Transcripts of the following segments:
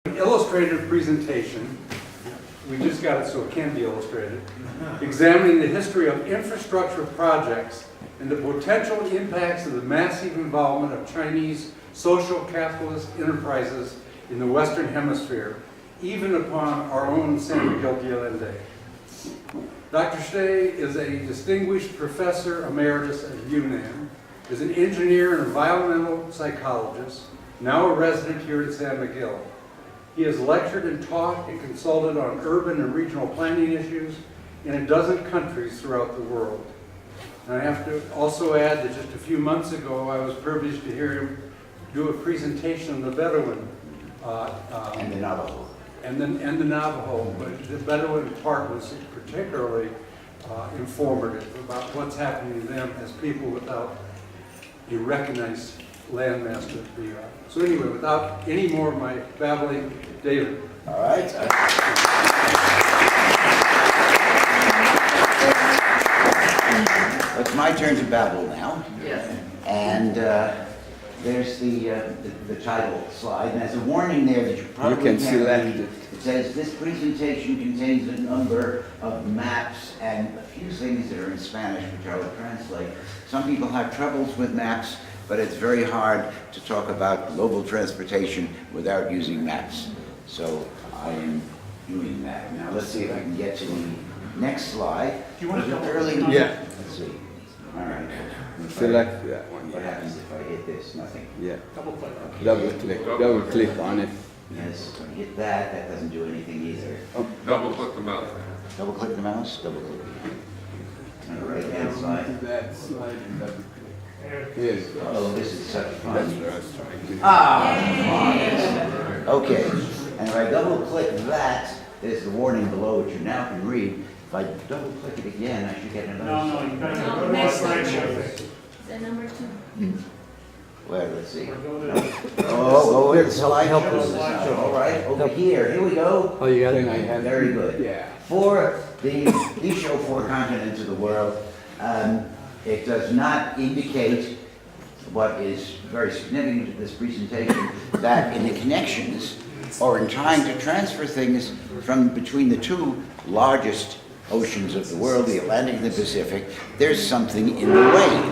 Illustrated presentation, we just got it so it can be illustrated, examining the history of infrastructure projects and the potential impacts of the massive involvement of Chinese social capitalist enterprises in the Western Hemisphere, even upon our own San Miguel de Allende. Dr. Stea is a distinguished professor emeritus at UNAM, is an engineer and environmental psychologist, now a resident here at San Miguel. He has lectured and taught and consulted on urban and regional planning issues in a dozen countries throughout the world. And I have to also add that just a few months ago, I was privileged to hear him do a presentation on the Bedouin. And the Navajo. And the Navajo, but the Bedouin part was particularly informative about what's happening to them as people without a recognized landmass that we are. So anyway, without any more of my babbling, David. All right. It's my turn to babble now. Yes. And there's the title slide, and there's a warning there that you probably can can't select read. it. It says, this presentation contains a number of maps and a few things that are in Spanish, which I will translate. Some people have troubles with maps, but it's very hard to talk about global transportation without using maps. So I am doing that. Now let's see if I can get to the next slide. Do you want to There's an double early? click on Yeah. Let's see. All right. Select that one. What happens if I hit this? Nothing. Yeah. Double click. Double click on it. Yes, when you hit that, that doesn't do anything either. Double click the mouse. Double click the mouse, double click. On the right hand side. That slide and double click. Here it goes. Oh, this is such That's fun. what I was trying to do. Ah, okay. And if I double click that, there's the warning below which you now can read. If I double click it again, I should get another. No, you gotta No, go to next our slide. slideshow. The number 2. Well, let's see. Or go to- Oh, go with the slideshow. Slideshow. All right, over here we go. Oh, you got it? I had Very good. Yeah. For these show 4 continents of the world, it does not indicate what is very significant to this presentation, that in the connections or in trying to transfer things from between the 2 largest oceans of the world, the Atlantic and the Pacific, there's something in the way,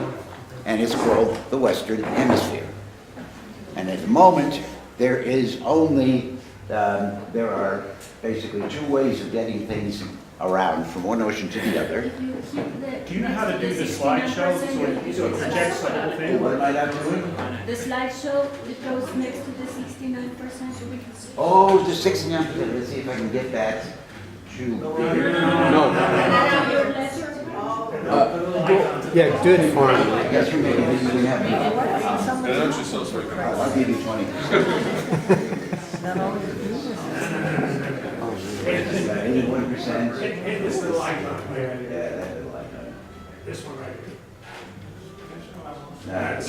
and it's called the Western Hemisphere. And at the moment, there is only, there are basically 2 ways of getting things around from one ocean to the other. Do you know how to do the slideshow so it projects the whole thing? What am I not doing? The slideshow, it goes next to the 69%. Oh, the 69, let's see if I can get that to. No. Your letter. Yeah, do it for me. Yes, you may, you can have me. That actually sounds very good. I'll give you 20%. 81%. Hit this little icon. Yeah, that little icon. This one right here. That's-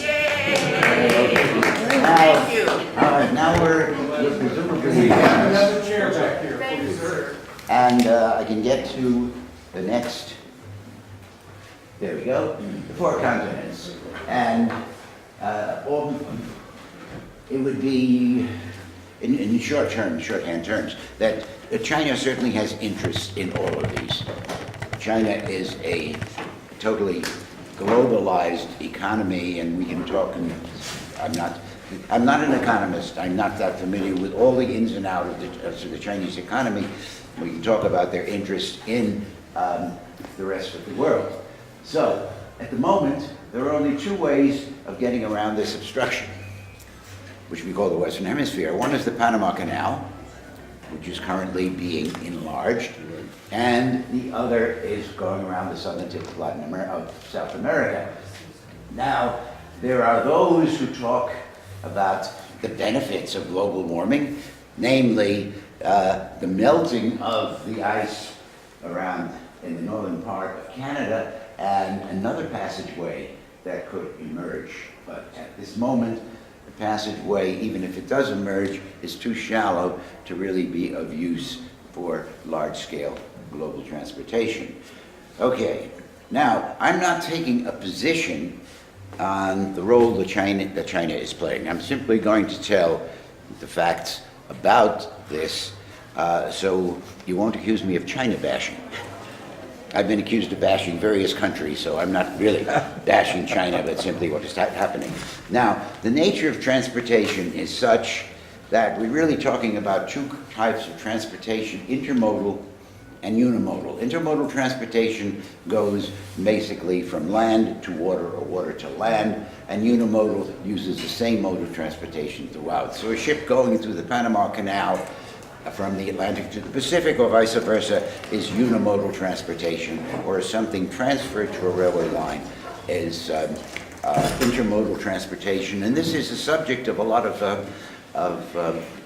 Thank you. All right, now we're presumably. Another chair back here, please, sir. And I can get to the next, there we go, the 4 continents. And it would be, in shorthand terms, that China certainly has interest in all of these. China is a totally globalized economy, and we can talk, and I'm not an economist, I'm not that familiar with all the ins and outs of the Chinese economy. We can talk about their interest in the rest of the world. So, at the moment, there are only 2 ways of getting around this obstruction, which we call the Western Hemisphere. One is the Panama Canal, which is currently being enlarged, and the other is going around the southern tip of South America. Now, there are those who talk about the benefits of global warming, namely the melting of the ice around in the northern part of Canada, and another passageway that could emerge. But at this moment, the passageway, even if it does emerge, is too shallow to really be of use for large-scale global transportation. Okay, now, I'm not taking a position on the role that China is playing. I'm simply going to tell the facts about this, so you won't accuse me of China bashing. I've been accused of bashing various countries, so I'm not really bashing China, but simply what is happening. Now, the nature of transportation is such that we're really talking about two types of transportation, intermodal and unimodal. Intermodal transportation goes basically from land to water or water to land, and unimodal uses the same mode of transportation throughout. So a ship going through the Panama Canal from the Atlantic to the Pacific or vice versa is unimodal transportation, or something transferred to a railway line is intermodal transportation. And this is the subject of a lot of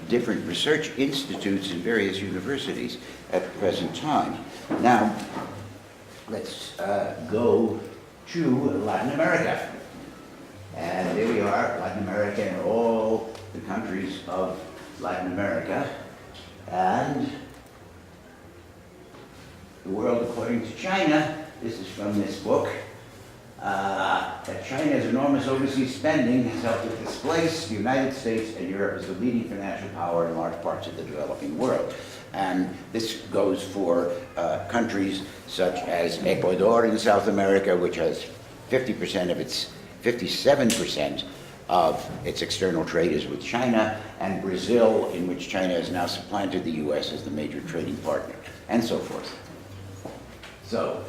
different research institutes in various universities at the present time. Now, let's go to Latin America. And there we are, Latin America and all the countries of Latin America. And the world according to China, this is from this book, that China's enormous overseas spending has helped to displace the United States and Europe as the leading financial power in large parts of the developing world. And this goes for countries such as Ecuador in South America, which has 57% of its external trade is with China, and Brazil, in which China has now supplanted the US as the major trading partner, and so forth. So,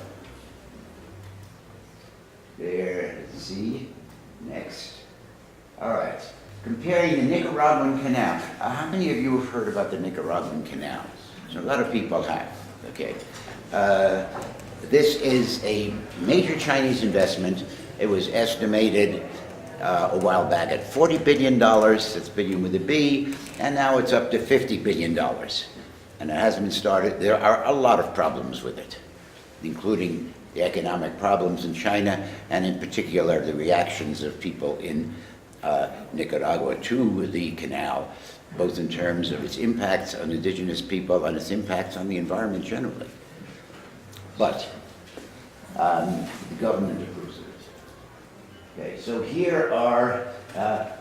there, let's see, next. All right, comparing the Nicaraguan Canal. How many of you have heard about the Nicaraguan Canal? So a lot of people have, okay. This is a major Chinese investment. It was estimated a while back at $40 billion, that's billion with a B, and now it's up to $50 billion. And it hasn't been started. There are a lot of problems with it, including the economic problems in China, and in particular the reactions of people in Nicaragua to the canal, both in terms of its impacts on indigenous people and its impacts on the environment generally. But the government approves of it. Okay, so here are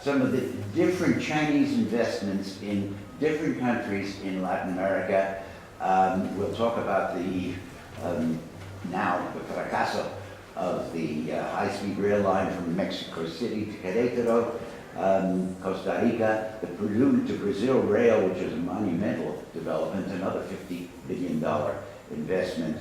some of the different Chinese investments in different countries in Latin America. We'll talk about the now the fracaso of the high-speed rail line from Mexico City to Querétaro, Costa Rica, the Peru to Brazil rail, which is a monumental development, another $50 billion investment.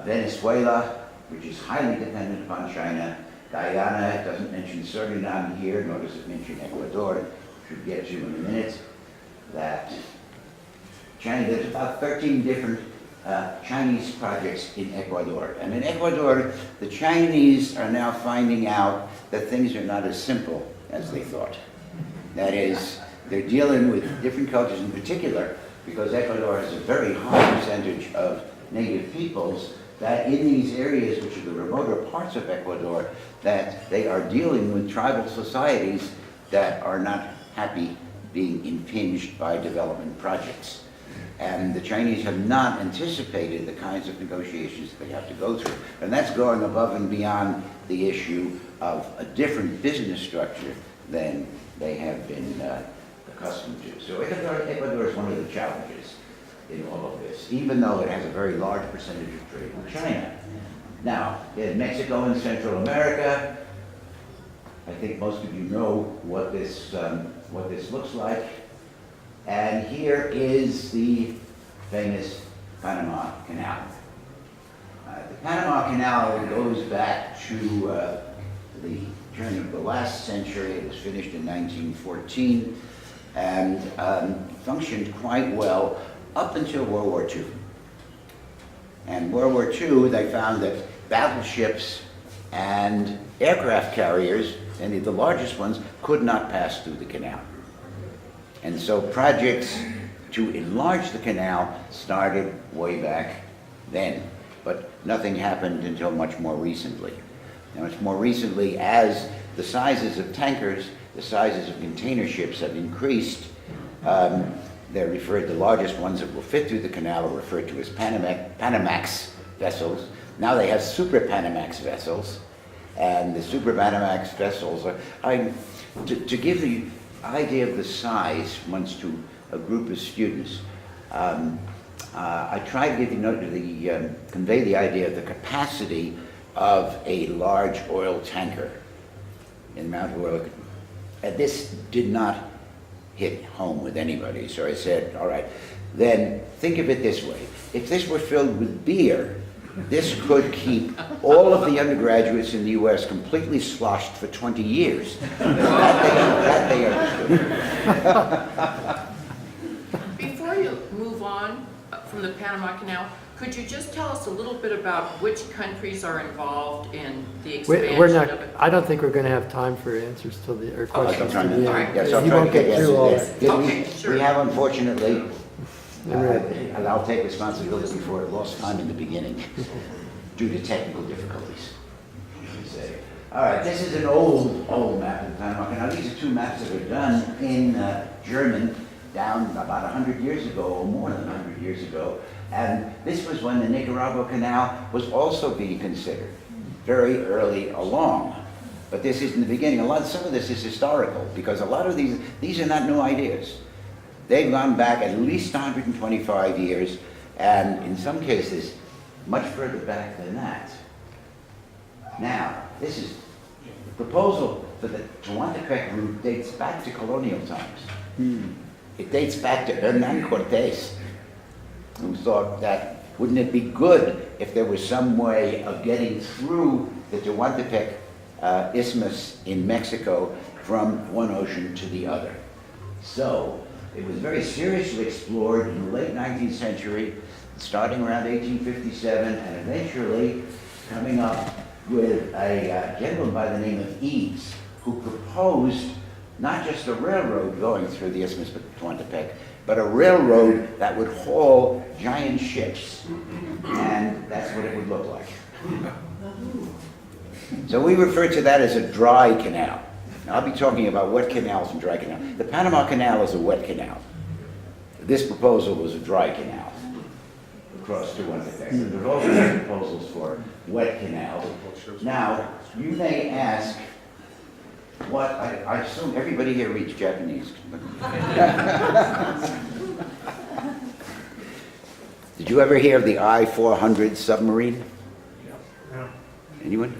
Venezuela, which is highly dependent upon China. Guyana, it doesn't mention Suriname here, nor does it mention Ecuador, which we'll get to in a minute. That China, there's about 13 different Chinese projects in Ecuador. And in Ecuador, the Chinese are now finding out that things are not as simple as they thought. That is, they're dealing with different cultures in particular, because Ecuador has a very high percentage of native peoples, that in these areas, which are the remoter parts of Ecuador, that they are dealing with tribal societies that are not happy being impinged by development projects. And the Chinese have not anticipated the kinds of negotiations that they have to go through. And that's going above and beyond the issue of a different business structure than they have been accustomed to. So Ecuador is one of the challenges in all of this, even though it has a very large percentage of trade with China. Now, in Mexico and Central America, I think most of you know what this looks like. And here is the famous Panama Canal. The Panama Canal goes back to the turn of the last century. It was finished in 1914 and functioned quite well up until World War II. And World War II, they found that battleships and aircraft carriers, any of the largest ones, could not pass through the canal. And so projects to enlarge the canal started way back then, but nothing happened until much more recently. Now, much more recently, as the sizes of tankers, the sizes of container ships have increased, they're referred, the largest ones that will fit through the canal are referred to as Panamax vessels. Now they have Super Panamax vessels, and the Super Panamax vessels are, to give the idea of the size, once to a group of students. I tried to convey the idea of the capacity of a large oil tanker in the amount of oil. And this did not hit home with anybody, so I said, all right, then think of it this way. If this were filled with beer, this could keep all of the undergraduates in the U.S. completely sloshed for 20 years. That they understood. Before you move on from the Panama Canal, could you just tell us a little bit about which countries are involved in the expansion We're not, of it? I don't think we're going to have time for answers till the, or questions till the Alright. end. Yes, I'll You try won't to get through all yes, that. yes. Okay, sure. We have unfortunately, Right. and I'll take responsibility for it, lost time in the beginning due to technical difficulties. All right, this is an old map of the Panama Canal. These are two maps that were done in German down about 100 years ago, or more than 100 years ago. And this was when the Nicaragua Canal was also being considered, very early along. But this isn't the beginning. Some of this is historical, because a lot of these are not new ideas. They've gone back at least 125 years, and in some cases, much further back than that. Now, this is the proposal for the Tehuantepec route dates back to colonial times. It dates back to Hernan Cortés, who thought that wouldn't it be good if there was some way of getting through the Tehuantepec isthmus in Mexico from one ocean to the other. So it was very seriously explored in the late 19th century, starting around 1857, and eventually coming up with a gentleman by the name of Eads, who proposed not just a railroad going through the isthmus of Tehuantepec, but a railroad that would haul giant ships. And that's what it would look like. So we refer to that as a dry canal. Now, I'll be talking about wet canals and dry canals. The Panama Canal is a wet canal. This proposal was a dry canal across Tehuantepec. So there's also proposals for wet canals. Now, you may ask, what, I assume everybody here reads Japanese. Did you ever hear of the I-400 submarine? Yeah. Anyone?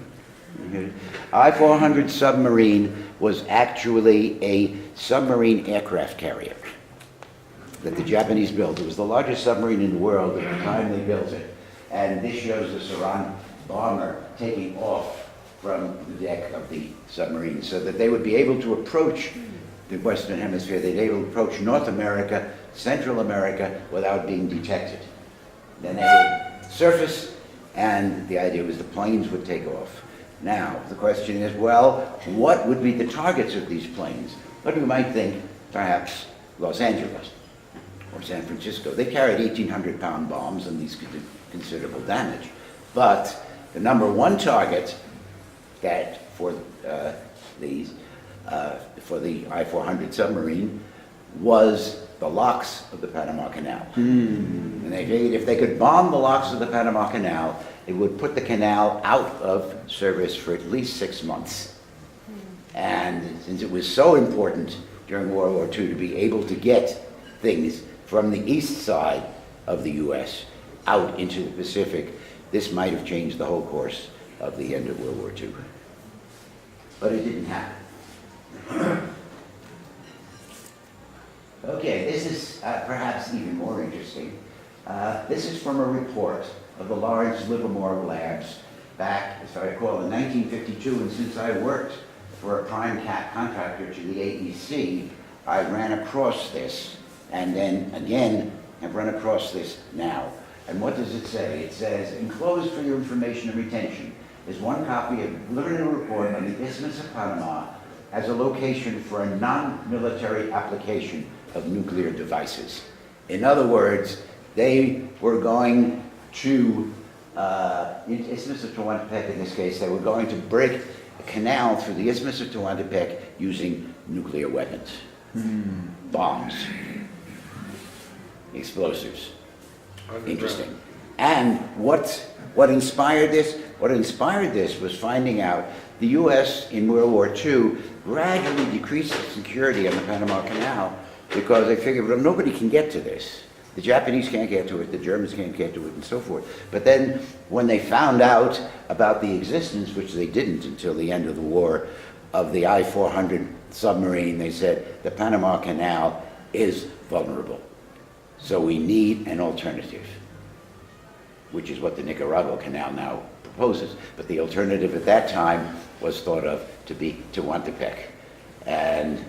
I-400 submarine was actually a submarine aircraft carrier that the Japanese built. It was the largest submarine in the world at the time they built it. And this shows the Saran bomber taking off from the deck of the submarine so that they would be able to approach the Western Hemisphere. They'd be able to approach North America, Central America without being detected. Then they would surface, and the idea was the planes would take off. Now, the question is, well, what would be the targets of these planes? But you might think, perhaps, Los Angeles or San Francisco. They carried 1,800-pound bombs, and these could do considerable damage. But the number one target that for the I-400 submarine was the locks of the Panama Canal. And they figured if they could bomb the locks of the Panama Canal, it would put the canal out of service for at least 6 months. And since it was so important during World War II to be able to get things from the east side of the U.S. out into the Pacific, this might have changed the whole course of the end of World War II. But it didn't happen. Okay, this is perhaps even more interesting. This is from a report of the large Livermore labs back, as I recall, in 1952, and since I worked for a prime contractor to the AEC, I ran across this, and then again have run across this now. And what does it say? It says, enclosed for your information and retention is one copy of a preliminary report on the Isthmus of Panama as a location for a non-military application of nuclear devices. In other words, they were going to, Isthmus of Tehuantepec in this case, they were going to break a canal through the Isthmus of Tehuantepec using nuclear weapons, bombs, explosives. Interesting. And what inspired this? What inspired this was finding out the U.S. in World War II gradually decreased its security on the Panama Canal because they figured, well, nobody can get to this. The Japanese can't get to it, the Germans can't get to it, and so forth. But then, when they found out about the existence, which they didn't until the end of the war, of the I-400 submarine, they said, the Panama Canal is vulnerable. So we need an alternative, which is what the Nicaragua Canal now proposes. But the alternative at that time was thought of to be Tehuantepec. And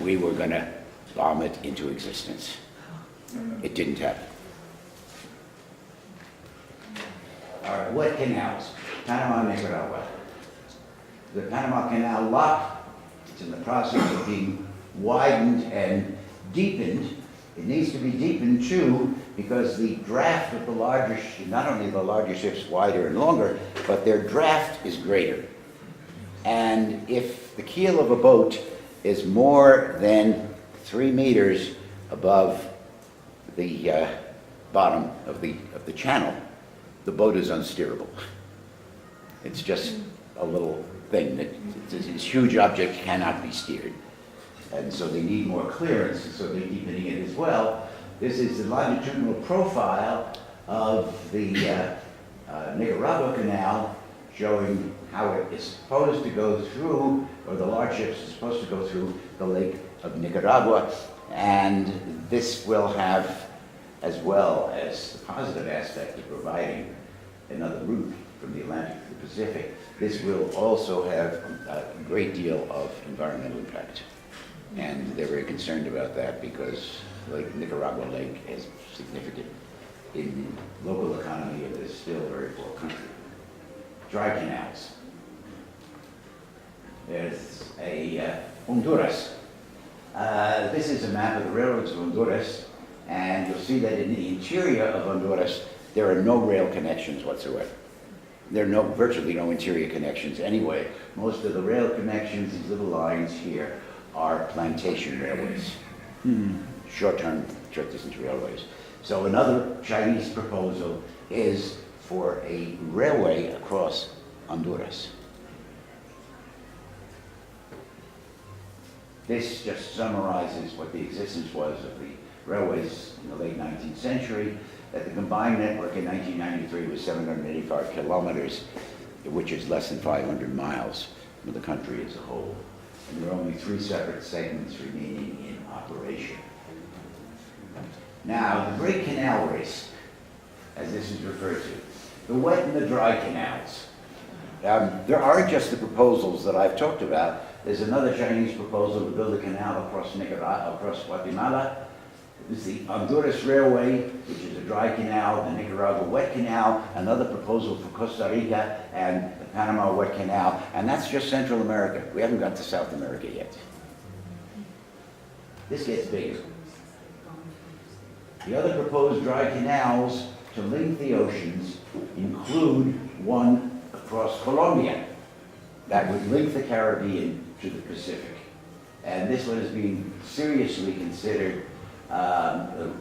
we were going to bomb it into existence. It didn't happen. All right, wet canals, Panama, Nicaragua. The Panama Canal lock, it's in the process of being widened and deepened. It needs to be deepened too, because the draft of the larger, not only the larger ships wider and longer, but their draft is greater. And if the keel of a boat is more than 3 meters above the bottom of the channel, the boat is unsteerable. It's just a little thing that this huge object cannot be steered. And so they need more clearance, and so they're deepening it as well. This is the longitudinal profile of the Nicaragua Canal, showing how it is supposed to go through, or the large ships are supposed to go through the Lake of Nicaragua. And this will have, as well as the positive aspect of providing another route from the Atlantic to the Pacific, this will also have a great deal of environmental impact. And they're very concerned about that because Nicaragua Lake is significant in local economy of this still very poor country. Dry canals. There's a Honduras. This is a map of the railroads of Honduras, and you'll see that in the interior of Honduras, there are no rail connections whatsoever. There are virtually no interior connections anyway. Most of the rail connections, these little lines here, are plantation railways, short-term, short-distance railways. So another Chinese proposal is for a railway across Honduras. This just summarizes what the existence was of the railways in the late 19th century, that the combined network in 1993 was 785 kilometers, which is less than 500 miles of the country as a whole. And there are only 3 separate segments remaining in operation. Now, the Great Canal Race, as this is referred to, the wet and the dry canals. There aren't just the proposals that I've talked about. There's another Chinese proposal to build a canal across Nicaragua, across Guatemala. There's the Honduras Railway, which is a dry canal, the Nicaragua Wet Canal, another proposal for Costa Rica, and the Panama Wet Canal, and that's just Central America. We haven't got to South America yet. This gets bigger. The other proposed dry canals to link the oceans include one across Colombia that would link the Caribbean to the Pacific. And this one is being seriously considered. A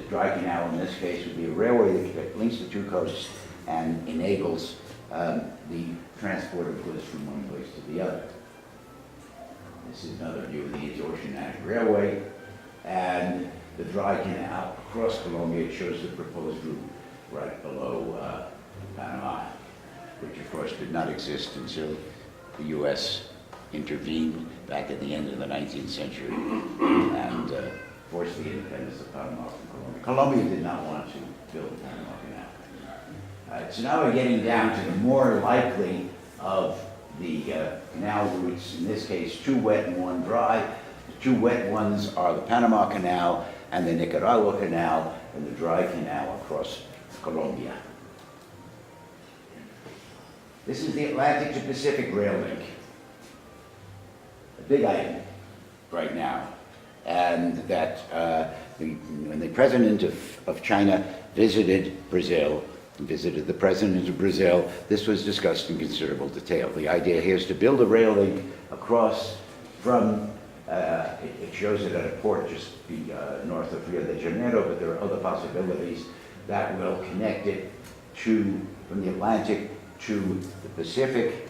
dry canal in this case would be a railway that links the 2 coasts and enables the transport of goods from one place to the other. This is another view of the Interoceanic Railway, and the dry canal across Colombia shows the proposed route right below Panama, which of course did not exist until the U.S. intervened back at the end of the 19th century and forced the independence of Panama from Colombia. Colombia did not want to build the Panama Canal. So now we're getting down to the more likely of the canal routes, in this case 2 wet and 1 dry. The 2 wet ones are the Panama Canal and the Nicaragua Canal, and the dry canal across Colombia. This is the Atlantic to Pacific rail link. A big item right now. And that when the president of China visited Brazil, visited the president of Brazil, this was discussed in considerable detail. The idea here is to build a rail link across from, it shows it at a port just north of Rio de Janeiro, but there are other possibilities that will connect it from the Atlantic to the Pacific.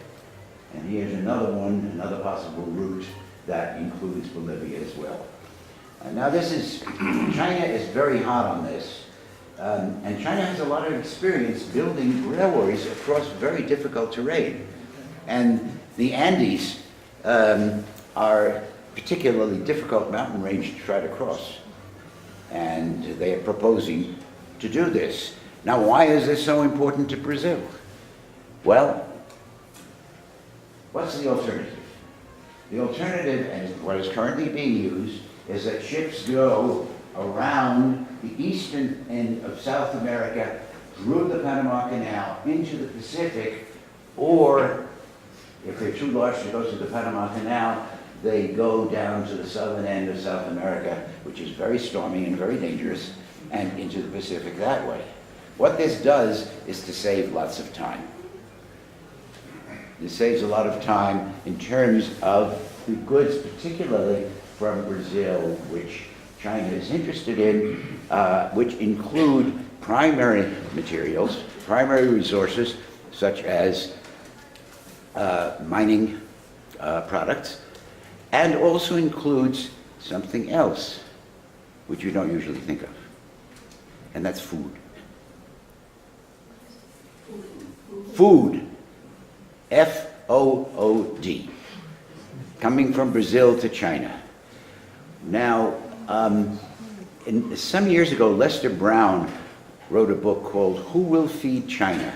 And here's another one, another possible route that includes Bolivia as well. Now this is, China is very hot on this, and China has a lot of experience building railways across very difficult terrain. And the Andes are particularly difficult mountain range to try to cross. And they are proposing to do this. Now, why is this so important to Brazil? Well, what's the alternative? The alternative, and what is currently being used, is that ships go around the eastern end of South America, through the Panama Canal, into the Pacific, or if they're too large to go to the Panama Canal, they go down to the southern end of South America, which is very stormy and very dangerous, and into the Pacific that way. What this does is to save lots of time. It saves a lot of time in terms of the goods, particularly from Brazil, which China is interested in, which include primary materials, primary resources, such as mining products, and also includes something else, which you don't usually think of, and that's food. Food, F-O-O-D, coming from Brazil to China. Now, some years ago, Lester Brown wrote a book called Who Will Feed China?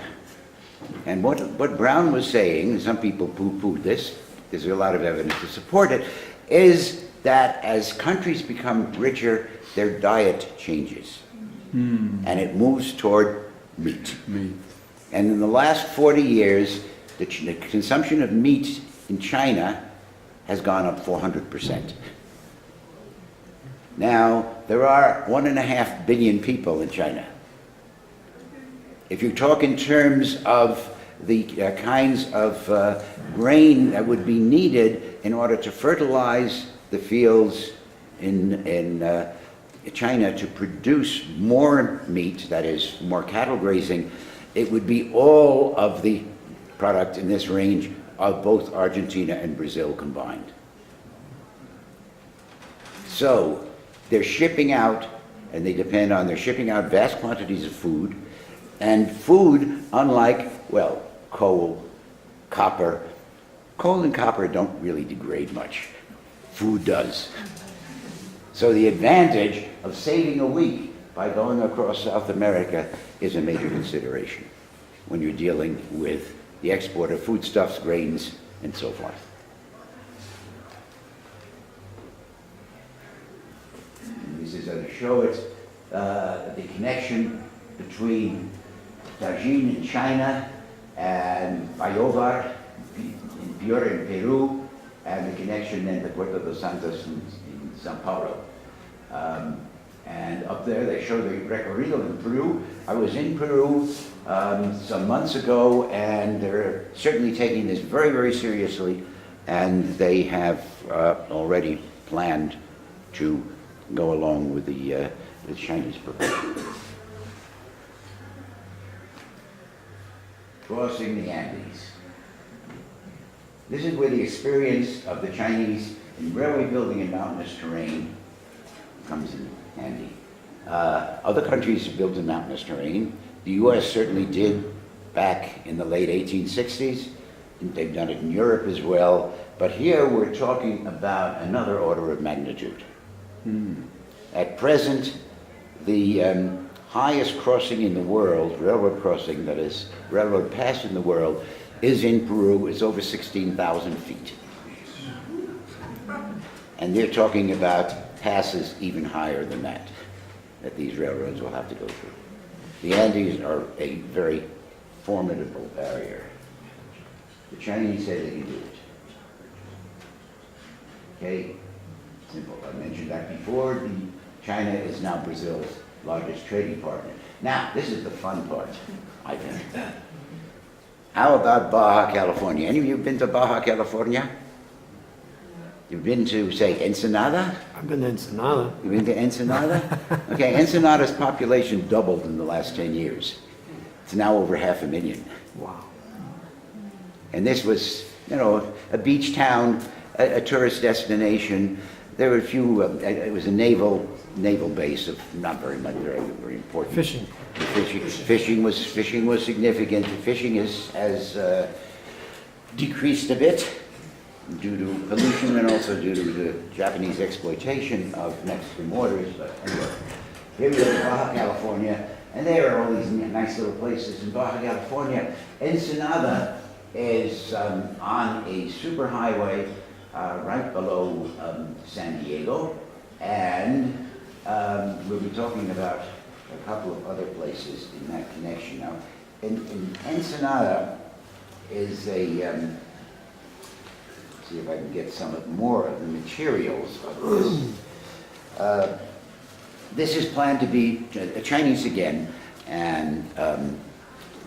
And what Brown was saying, and some people poo-pooed this, there's a lot of evidence to support it, is that as countries become richer, their diet changes. And it moves toward meat. And in the last 40 years, the consumption of meat in China has gone up 400%. Now, there are 1.5 billion people in China. If you talk in terms of the kinds of grain that would be needed in order to fertilize the fields in China to produce more meat, that is, more cattle grazing, it would be all of the product in this range of both Argentina and Brazil combined. So they're shipping out, and they depend on, they're shipping out vast quantities of food, and food, unlike, well, coal, copper, coal and copper don't really degrade much. Food does. So the advantage of saving a week by going across South America is a major consideration when you're dealing with the export of foodstuffs, grains, and so forth. And this is to show it, the connection between Tajín in China and Bayovar in Piura in Peru, and the connection then to Puerto de Santos in Sao Paulo. And up there they show the recorrido in Peru. I was in Peru some months ago, and they're certainly taking this very, very seriously, and they have already planned to go along with the Chinese proposal. Crossing the Andes. This is where the experience of the Chinese in railway building in mountainous terrain comes in handy. Other countries have built in mountainous terrain. The US certainly did back in the late 1860s. They've done it in Europe as well. But here we're talking about another order of magnitude. At present, the highest crossing in the world, railroad crossing, that is, railroad pass in the world, is in Peru. It's over 16,000 feet. And they're talking about passes even higher than that these railroads will have to go through. The Andes are a very formidable barrier. The Chinese say they can do it. Okay, simple. I mentioned that before. China is now Brazil's largest trading partner. Now, this is the fun part, I think. How about Baja California? Any of you been to Baja California? You've been to, say, Ensenada? I've been to Ensenada. You've been to Ensenada? Okay, Ensenada's population doubled in the last 10 years. It's now over 500,000. Wow. And this was, you know, a beach town, a tourist destination, there were a few, it was a naval base of not very much, very important. Fishing. Fishing was significant. Fishing has decreased a bit due to pollution and also due to the Japanese exploitation of Mexican waters. But anyway, here we are in Baja California, and there are all these nice little places in Baja California. Ensenada is on a superhighway right below San Diego, and we'll be talking about a couple of other places in that connection. Now, in Ensenada is a, see if I can get some more of the materials of this. This is planned to be Chinese again, and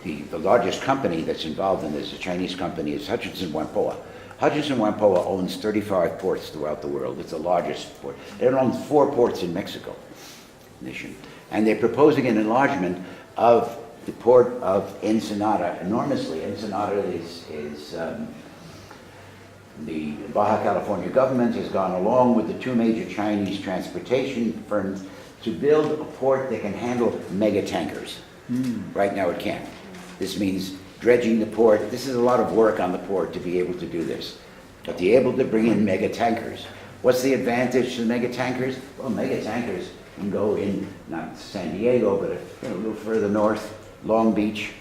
the largest company that's involved in this, a Chinese company, is Hutchinson Whampoa. Hutchinson Whampoa owns 35 ports throughout the world. It's the largest port. It owns 4 ports in Mexico, nation. And they're proposing an enlargement of the port of Ensenada enormously. Ensenada is the Baja California government has gone along with the 2 major Chinese transportation firms to build a port that can handle mega tankers. Right now it can't. This means dredging the port. This is a lot of work on the port to be able to do this. But to be able to bring in mega tankers. What's the advantage to the mega tankers? Well, mega tankers can go in, not San Diego, but a little further north, Long Beach,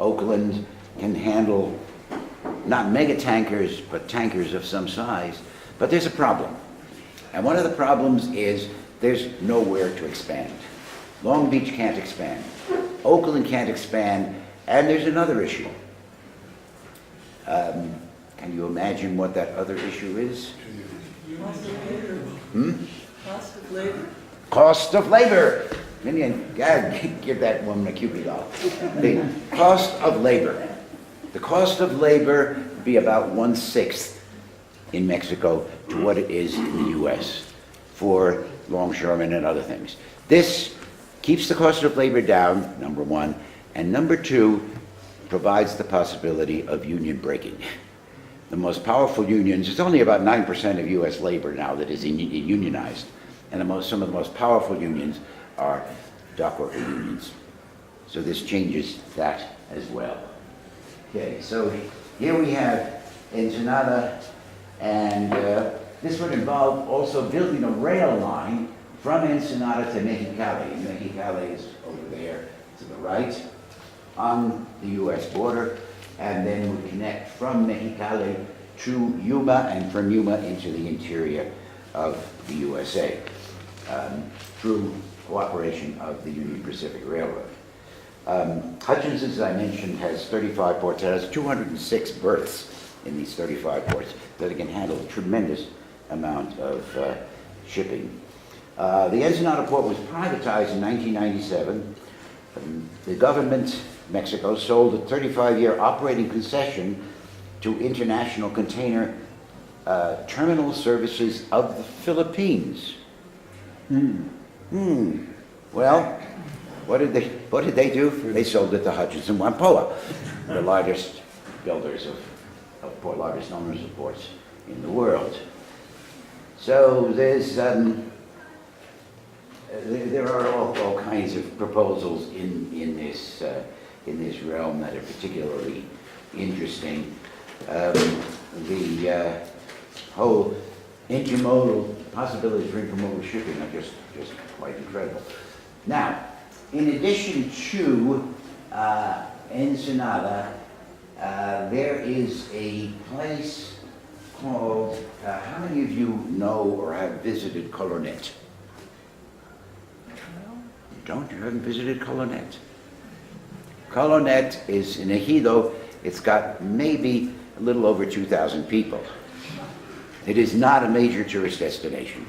Oakland, can handle not mega tankers, but tankers of some size. But there's a problem. And one of the problems is there's nowhere to expand. Long Beach can't expand. Oakland can't expand. And there's another issue. Can you imagine what that other issue is? Cost of labor? Cost of labor. God, give that woman a Cupid doll. The cost of labor. The cost of labor would be about 1/6 in Mexico to what it is in the U.S. for longshoremen and other things. This keeps the cost of labor down, number one, and number two, provides the possibility of union breaking. The most powerful unions, it's only about 9% of U.S. labor now that is unionized, and some of the most powerful unions are dockworker unions. So this changes that as well. Okay, so here we have Ensenada, and this would involve also building a rail line from Ensenada to Mexicali. And Mexicali is over there to the right on the U.S. border, and then would connect from Mexicali to Yuma, and from Yuma into the interior of the USA through cooperation of the Union Pacific Railroad. Hutchinson, as I mentioned, has 35 ports. It has 206 berths in these 35 ports that it can handle a tremendous amount of shipping. The Ensenada port was privatized in 1997. The government, Mexico, sold a 35-year operating concession to International Container Terminal Services of the Philippines. Well, what did they do? They sold it to Hutchinson Whampoa, the largest builders of port, largest owners of ports in the world. So there's there are all kinds of proposals in this realm that are particularly interesting. The whole intermodal possibilities for intermodal shipping are just quite incredible. Now, in addition to Ensenada, there is a place called, how many of you know or have visited Colonet? You don't? You haven't visited Colonet? Colonet is in Ejido. It's got maybe a little over 2,000 people. It is not a major tourist destination,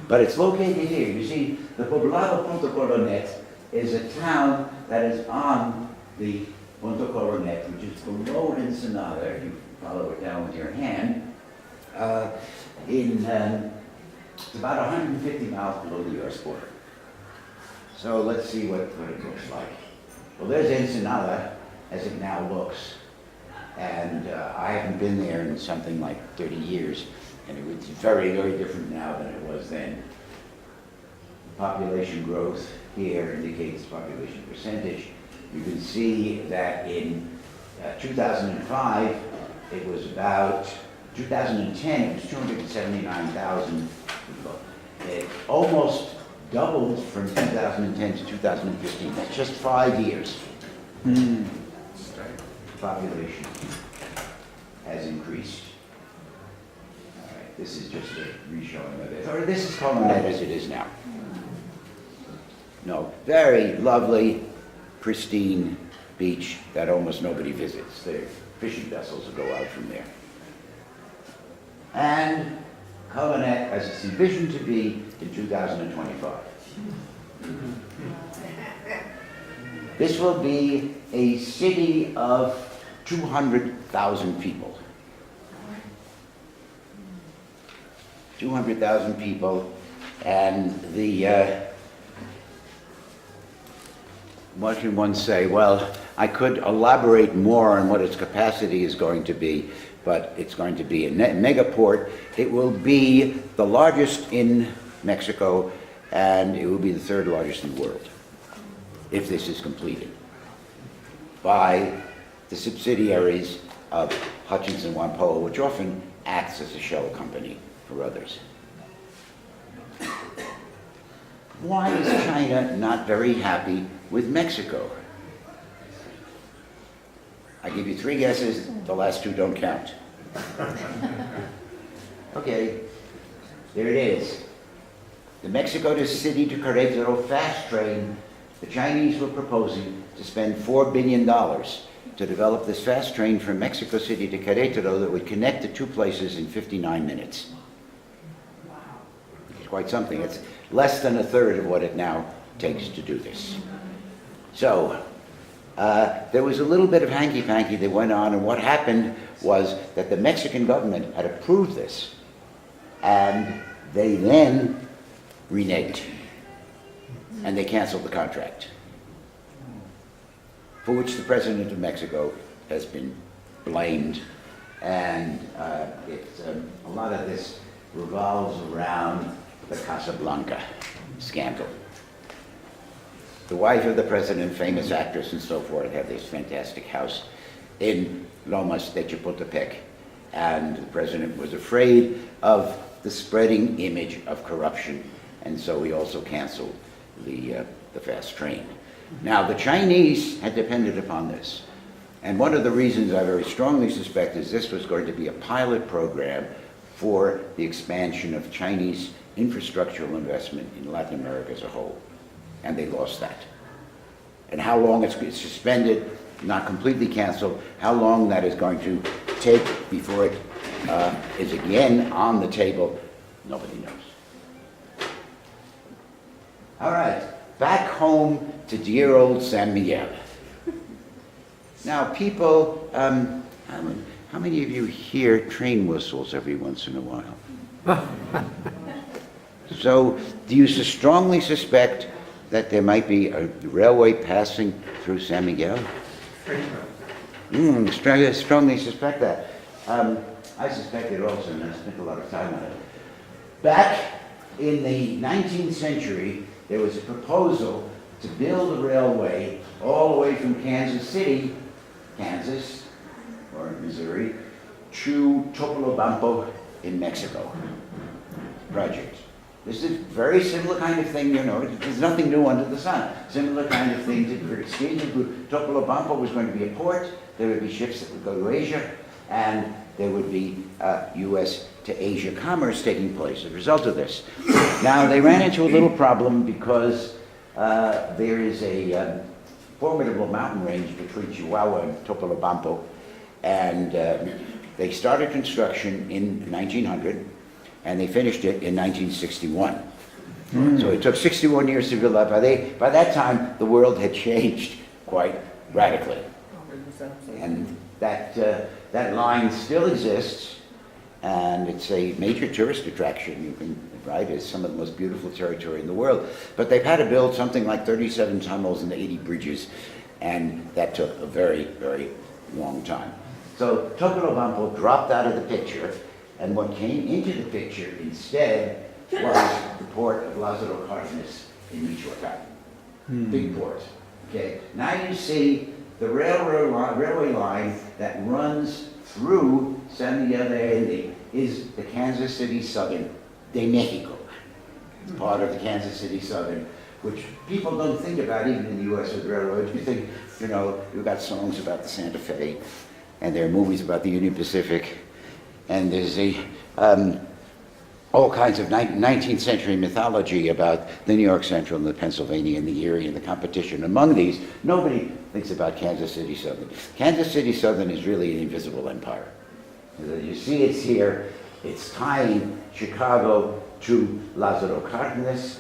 but it's located here. You see, the Poblado Punta Colonet is a town that is on the Punta Colonet, which is below Ensenada, if you follow it down with your hand. It's about 150 miles below the U.S. border. So let's see what it looks like. Well, there's Ensenada as it now looks. And I haven't been there in something like 30 years. and it's very, very different now than it was then. Population growth here indicates population percentage. You can see that in 2005, it was about, 2010, it was 279,000 people. It almost doubled from 2010 to 2015. That's just 5 years. Population has increased. All right, this is just a reshowing of it. Or this is Colonnade as it is now. No, very lovely, pristine beach that almost nobody visits. The fishing vessels will go out from there. And Colonnade as it's envisioned to be in 2025. This will be a city of 200,000 people. 200,000 people, and the what can one say? Well, I could elaborate more on what its capacity is going to be, but it's going to be a megaport. It will be the largest in Mexico, and it will be the third largest in the world, if this is completed, by the subsidiaries of Hutchinson Whampoa, which often acts as a shell company for others. Why is China not very happy with Mexico? I give you 3 guesses, the last 2 don't count. Okay, there it is. The Mexico City to Querétaro fast train, the Chinese were proposing to spend $4 billion to develop this fast train from Mexico City to Querétaro that would connect the 2 places in 59 minutes. It's quite something. It's less than a third of what it now takes to do this. So, there was a little bit of hanky-panky that went on, and what happened was that the Mexican government had approved this, and they then reneged, and they canceled the contract, for which the President of Mexico has been blamed, and a lot of this revolves around the Casablanca scandal. The wife of the president, famous actress and so forth, had this fantastic house in Lomas de Chapultepec, and the president was afraid of the spreading image of corruption, and so he also canceled the fast train. Now, the Chinese had depended upon this, and one of the reasons I very strongly suspect is this was going to be a pilot program for the expansion of Chinese infrastructural investment in Latin America as a whole. And they lost that. And how long it's suspended, not completely canceled, how long that is going to take before it is again on the table, nobody knows. All right, back home to dear old San Miguel. Now people, how many of you hear train whistles every once in a while? So, do you strongly suspect that there might be a railway passing through San Miguel? Strongly suspect that. I suspect it also, and I spent a lot of time on it. Back in the 19th century, there was a proposal to build a railway all the way from Kansas City, Kansas, or Missouri, to Topolobampo in Mexico. Project. This is a very similar kind of thing, you know, there's nothing new under the sun. Similar kind of thing to exchange. Topolobampo was going to be a port, there would be ships that would go to Asia, and there would be U.S. to Asia commerce taking place as a result of this. Now, they ran into a little problem because there is a formidable mountain range between Chihuahua and Topolobampo, and they started construction in 1900, and they finished it in 1961. So it took 61 years to build up. By that time, the world had changed quite radically. And that line still exists, and it's a major tourist attraction, right? It's some of the most beautiful territory in the world. But they've had to build something like 37 tunnels and 80 bridges, and that took a very, very long time. So Topolobampo dropped out of the picture, And what came into the picture instead was the port of Lázaro Cárdenas in Michoacán. Big port. Okay. Now you see the railway line that runs through San Miguel de Allende is the Kansas City Southern de Mexico, part of the Kansas City Southern, which people don't think about even in the U.S. with railroads. You think, you know, you've got songs about the Santa Fe, and there are movies about the Union Pacific, and there's all kinds of 19th century mythology about the New York Central and the Pennsylvania and the Erie and the competition. Among these, nobody thinks about Kansas City Southern. Kansas City Southern is really an invisible empire. You see it's here. It's tying Chicago to Lázaro Cárdenas.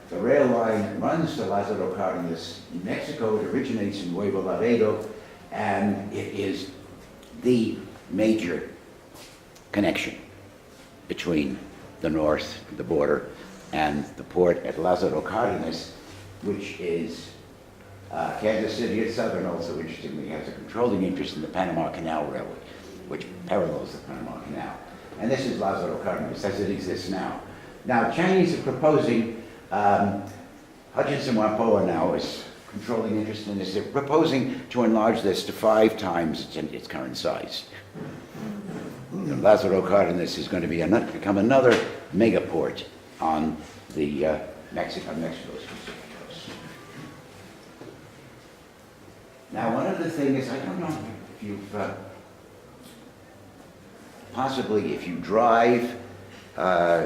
The rail line runs to Lázaro Cárdenas in Mexico. It originates in Nuevo Laredo, and it is the major connection between the north, the border, and the port at Lázaro Cárdenas, which is Kansas City at Southern also, interestingly, has a controlling interest in the Panama Canal Railway, which parallels the Panama Canal. And this is Lázaro Cárdenas as it exists now. Now, Chinese are proposing, Hutchinson Whampoa now is controlling interest in this. They're proposing to enlarge this to 5 times its current size. Lázaro Cárdenas is going to become another megaport on the Mexico's Pacific coast. Now, one other thing is, I don't know if you've possibly, if you drive,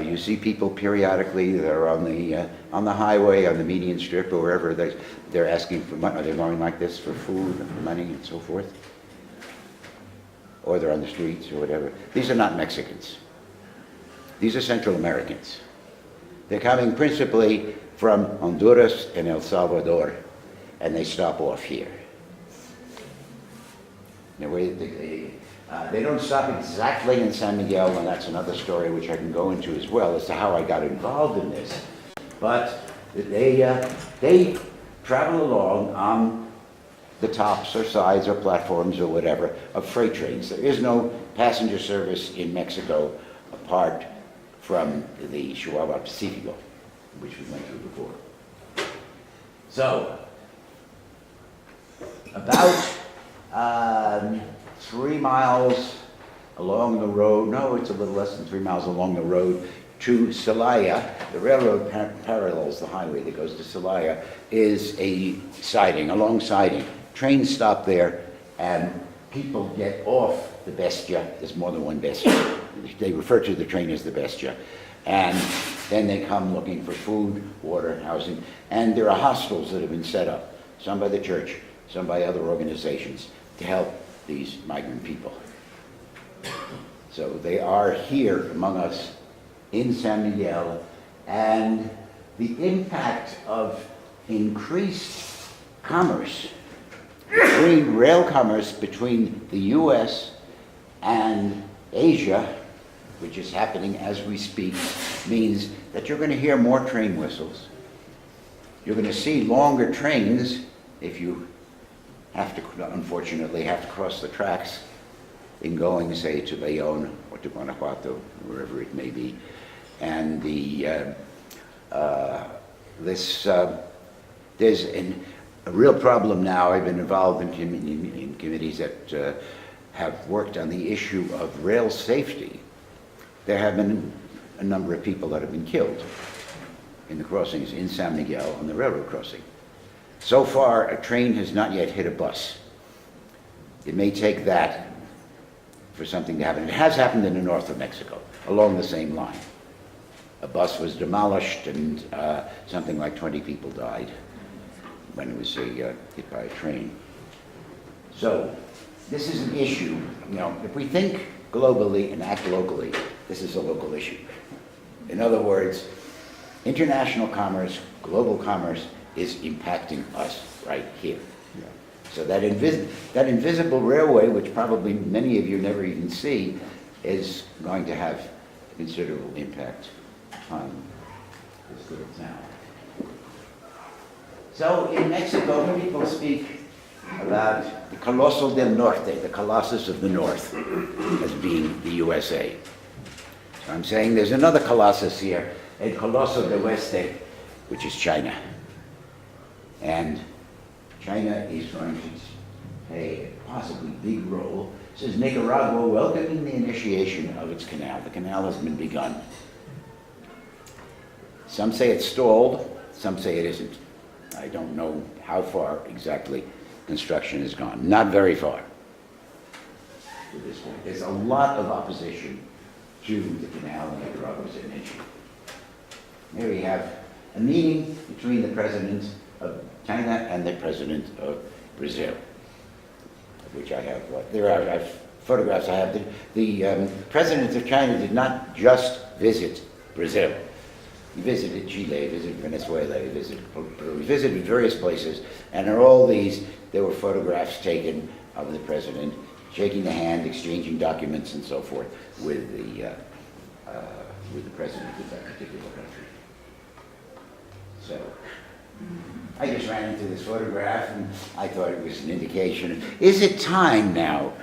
you see people periodically. They're on the highway, on the median strip, or wherever they're asking for money. Are they going like this for food and for money and so forth? Or they're on the streets or whatever. These are not Mexicans. These are Central Americans. They're coming principally from Honduras and El Salvador, and they stop off here. They don't stop exactly in San Miguel, and that's another story which I can go into as well as to how I got involved in this. But they travel along on the tops or sides or platforms or whatever of freight trains. There is no passenger service in Mexico apart from the Chihuahua Pacifico, which we went through before. So, about 3 miles along the road, no, it's a little less than 3 miles along the road to Celaya, the railroad parallels the highway that goes to Celaya, is a siding, a long siding. Trains stop there, and people get off the Bestia. There's more than one Bestia. They refer to the train as the Bestia. And then they come looking for food, water, housing, and there are hostels that have been set up, some by the church, some by other organizations, to help these migrant people. So they are here among us in San Miguel, and the impact of increased commerce, rail commerce between the U.S. and Asia, which is happening as we speak, means that you're going to hear more train whistles. You're going to see longer trains if you have to, unfortunately, have to cross the tracks in going, say, to León or to Guanajuato, wherever it may be. And there's a real problem now. I've been involved in committees that have worked on the issue of rail safety. There have been a number of people that have been killed in the crossings in San Miguel on the railroad crossing. So far, a train has not yet hit a bus. It may take that for something to happen. It has happened in the north of Mexico, along the same line. A bus was demolished and something like 20 people died when it was hit by a train. So this is an issue. You know, if we think globally and act locally, this is a local issue. In other words, international commerce, global commerce is impacting us right here. Yeah. So that invisible railway, which probably many of you never even see, is going to have a considerable impact on this little town. So in Mexico, people speak about the Coloso del Norte, the Colossus of the North, as being the USA. So I'm saying there's another Colossus here, El Coloso del Oeste, which is China. And China is going to play a possibly big role. Says Nicaragua welcoming the initiation of its canal. The canal has been begun. Some say it's stalled, some say it isn't. I don't know how far exactly construction has gone. Not very far. There's a lot of opposition to the canal and Nicaragua's initiative. Here we have a meeting between the president of China and the president of Brazil, which I have. There are photographs I have. The president of China did not just visit Brazil. He visited Chile, he visited Venezuela, he visited Peru, he visited various places, and in all these, there were photographs taken of the president shaking the hand, exchanging documents, and so forth with the president of that particular country. So, I just ran into this photograph, and I thought it was an indication. Is it time now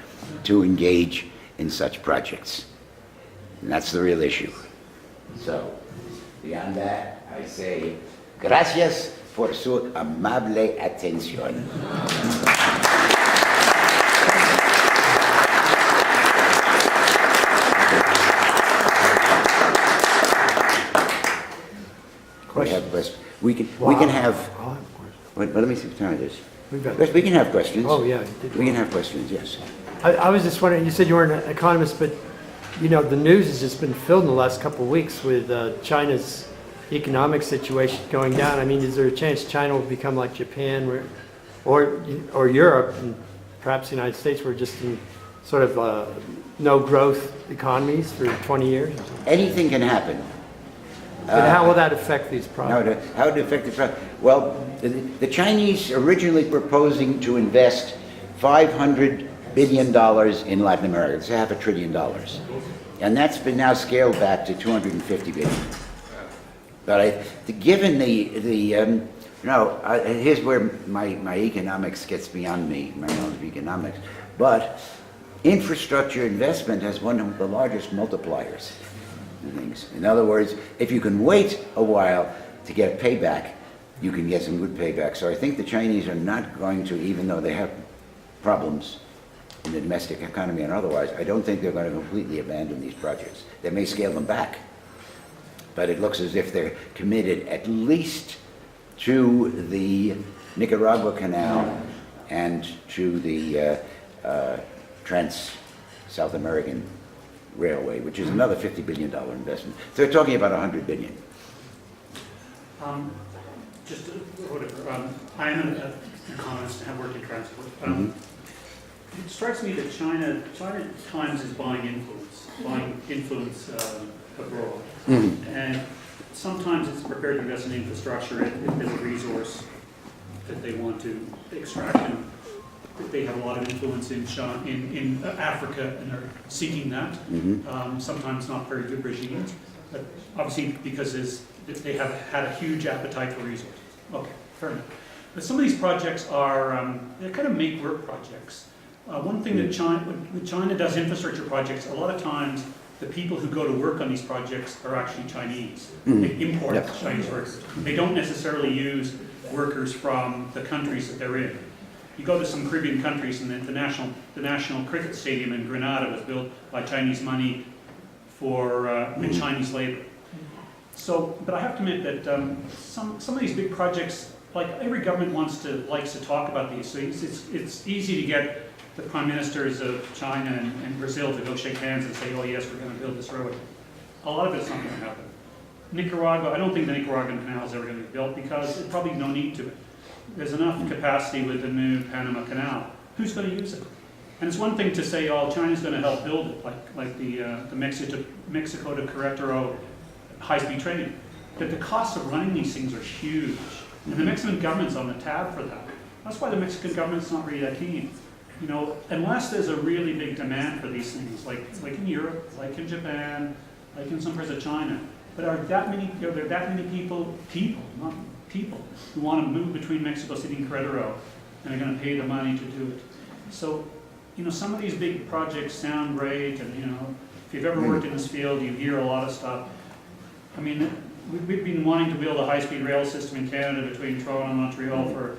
to engage in such projects? And that's the real issue. So, beyond that, I say, gracias por su amable atención. We have questions. We can have. Wait, but let me see what time it is. We can have questions. Oh, yeah. We can have questions, yes. I was just wondering, you said you weren't an economist, but you know, the news has just been filled in the last couple of weeks with China's economic situation going down. I mean, is there a chance China will become like Japan or Europe and perhaps the United States, were just in sort of no growth economies for 20 years? Anything can happen. And how will that affect these projects? How would it affect the project? Well, the Chinese originally proposing to invest $500 billion in Latin America. It's $500 billion. And that's been now scaled back to $250 billion. But given here's where my economics gets beyond me, my knowledge of economics. But infrastructure investment has one of the largest multipliers. Things. In other words, if you can wait a while to get payback, you can get some good payback. So I think the Chinese are not going to, even though they have problems in the domestic economy and otherwise, I don't think they're going to completely abandon these projects. They may scale them back, but it looks as if they're committed at least to the Nicaragua Canal and to the Trans-South American Railway, which is another $50 billion investment. So they're talking about $100 billion. Just whatever. I am an economist and have worked in transport. It strikes me that China at times is buying influence abroad, and sometimes it's prepared to invest in infrastructure if there's a resource that they want to extract. And they have a lot of influence in Africa and are seeking that. Sometimes not very good regimes, but obviously because they have had a huge appetite for resources. Okay, fair enough. But some of these projects are they're kind of make-work projects. One thing that when China does infrastructure projects, a lot of times the people who go to work on these projects are actually Chinese. They import Chinese workers. They don't necessarily use workers from the countries that they're in. You go to some Caribbean countries, and the national cricket stadium in Grenada was built by Chinese money with Chinese labor. So, but I have to admit that some of these big projects, like every government likes to talk about these things. It's easy to get the prime ministers of China and Brazil to go shake hands and say, "Oh yes, we're going to build this road." A lot of it's not going to happen. Nicaragua, I don't think the Nicaraguan canal is ever going to be built because there's probably no need to it. There's enough capacity with the new Panama Canal. Who's going to use it? And it's one thing to say, "Oh, China's going to help build it," like the Mexico to Querétaro high-speed train. But the costs of running these things are huge, and the Mexican government's on the tab for that. That's why the Mexican government's not really that keen. You know, unless there's a really big demand for these things, like in Europe, like in Japan, like in some parts of China. But are there that many people, who want to move between Mexico City and Querétaro and are going to pay the money to do it? So, you know, some of these big projects sound great, and, you know, if you've ever worked in this field, you hear a lot of stuff. I mean, we've been wanting to build a high-speed rail system in Canada between Toronto and Montreal for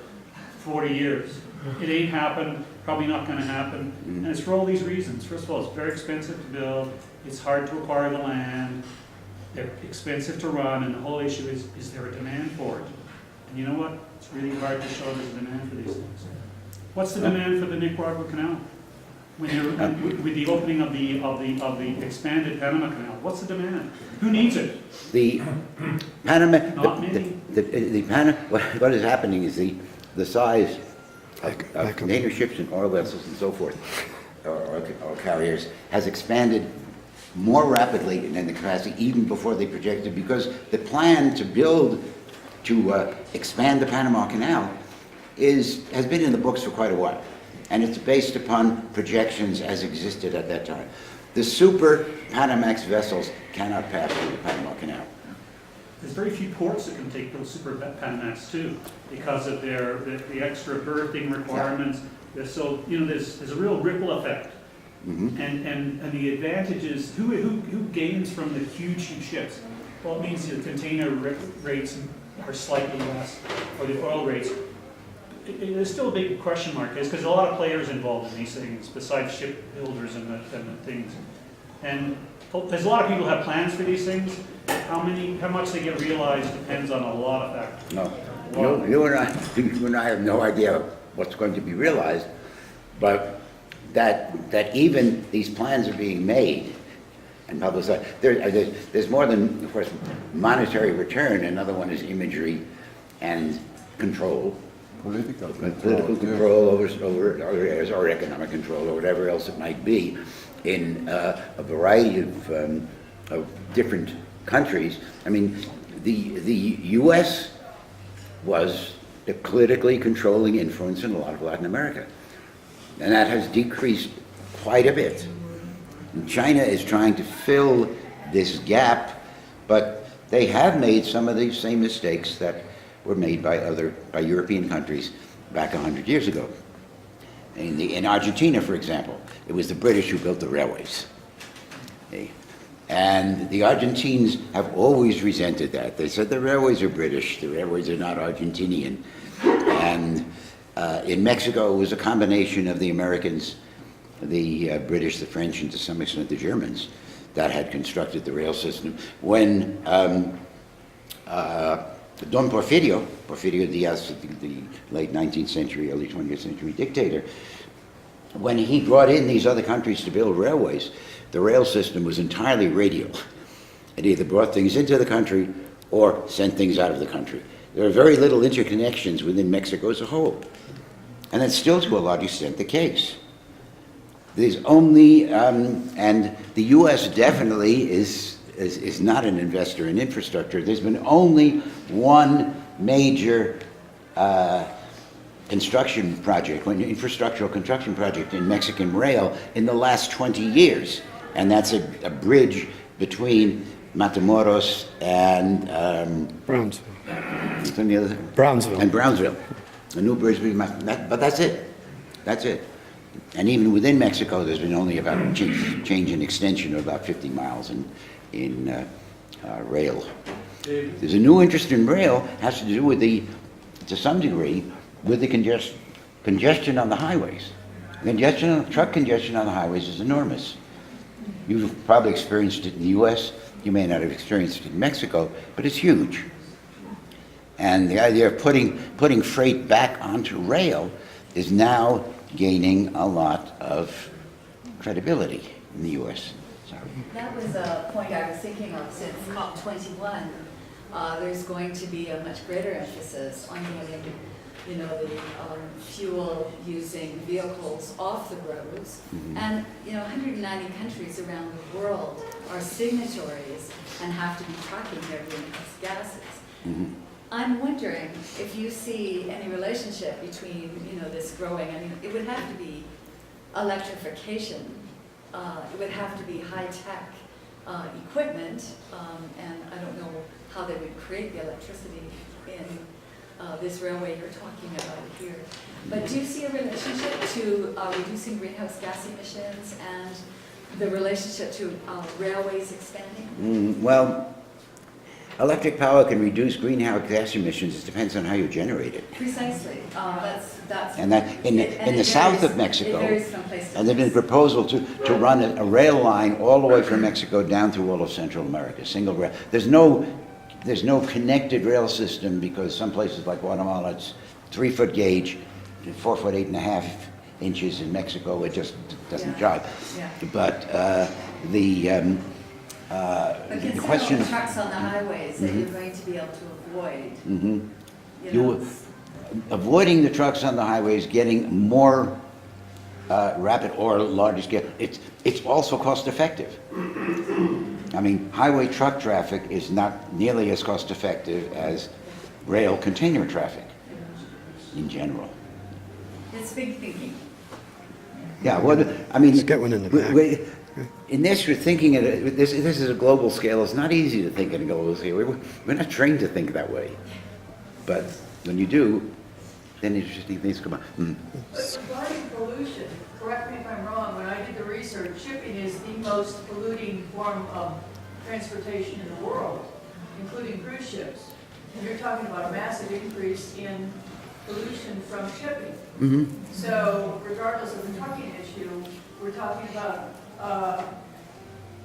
40 years. It ain't happened, probably not gonna happen, and it's for all these reasons. First of all, it's very expensive to build, it's hard to acquire the land, they're expensive to run, and the whole issue is there a demand for it? And you know what? It's really hard to show there's a demand for these things. What's the demand for the Nicaragua Canal? With the opening of the expanded Panama Canal, what's the demand? Who needs it? The Panama, Not many. the Panama, what is happening is the size of container ships and oil vessels and so forth, or carriers, has expanded more rapidly than the capacity even before they projected, because the plan to expand the Panama Canal has been in the books for quite a while. And it's based upon projections as existed at that time. The super Panamax vessels cannot pass through the Panama Canal. There's very few ports that can take those super Panamax too, because of the extra berthing requirements. So, you know, there's a real ripple effect. And the advantages, who gains from the huge ships? Well, it means the container rates are slightly less, or the oil rates. There's still a big question mark, because there's a lot of players involved in these things, besides shipbuilders and the things. And there's a lot of people who have plans for these things. How much they get realized depends on a lot of factors. No, you and I have no idea what's going to be realized, but that even these plans are being made and publicized. There's more than, of course, monetary return. Another one is imagery and control. Political Control over areas, or economic control, or whatever else it might be, in a variety of different countries. I mean, the U.S. was the politically controlling influence in a lot of Latin America, and that has decreased quite a bit. And China is trying to fill this gap, but they have made some of these same mistakes that were made by European countries back 100 years ago. In Argentina, for example, it was the British who built the railways. Okay? And the Argentines have always resented that. They said the railways are British, the railways are not Argentinian. And in Mexico, it was a combination of the Americans, the British, the French, and to some extent the Germans that had constructed the rail system. When Don Porfirio Diaz, the late 19th century, early 20th century dictator, when he brought in these other countries to build railways, the rail system was entirely radial. It either brought things into the country or sent things out of the country. There are very little interconnections within Mexico as a whole. And that's still to a large extent the case. There's only, and the U.S. definitely is not an investor in infrastructure. There's been only one major construction project, one infrastructural construction project in Mexican rail in the last 20 years. And that's a bridge between Matamoros and Brownsville. Brownsville. And Brownsville. A new bridge between but that's it. That's it. And even within Mexico, there's been only about a change in extension of about 50 miles in rail. There's a new interest in rail, has to do with to some degree, with the congestion on the highways. Truck congestion on the highways is enormous. You've probably experienced it in the U.S. You may not have experienced it in Mexico, but it's huge. And the idea of putting freight back onto rail is now gaining a lot of credibility in the U.S. That was a point I was thinking of since COP21. There's going to be a much greater emphasis on getting, the fuel-using vehicles off the roads. Mm-hmm. And, 190 countries around the world are signatories and have to be tracking their greenhouse gases. Mm-hmm. I'm wondering if you see any relationship between, this growing, it would have to be electrification. It would have to be high-tech equipment, and I don't know how they would create the electricity in this railway you're talking about here. But do you see a relationship to reducing greenhouse gas emissions and the relationship to railways expanding? Well, electric power can reduce greenhouse gas emissions. It depends on how you generate it. Precisely. That's. And that in the south of Mexico, It varies from place to and there's been a place. proposal to run a rail line all the way from Mexico down through all of Central America, single rail. There's no connected rail system because some places like Guatemala, it's 3-foot gauge, 4 foot 8.5 inches in Mexico. It just doesn't jive. Yeah. But But the consider all question. the trucks on the highways that you're going to be able to avoid. Mhm. You know, Avoiding the trucks on the highways, getting more rapid or larger scale, it's also cost effective. I mean, highway truck traffic is not nearly as cost effective as rail container traffic in general. it's big thinking. Yeah, well, I mean. Let's get one in the back. In this, we're thinking this is a global scale. It's not easy to think in a global scale. We're not trained to think that way. But when you do, then interesting things come up. But regarding pollution, correct me if I'm wrong, when I did the research, shipping is the most polluting form of transportation in the world, including cruise ships. And you're talking about a massive increase in pollution from shipping. Mm-hmm. So regardless of the trucking issue, we're talking about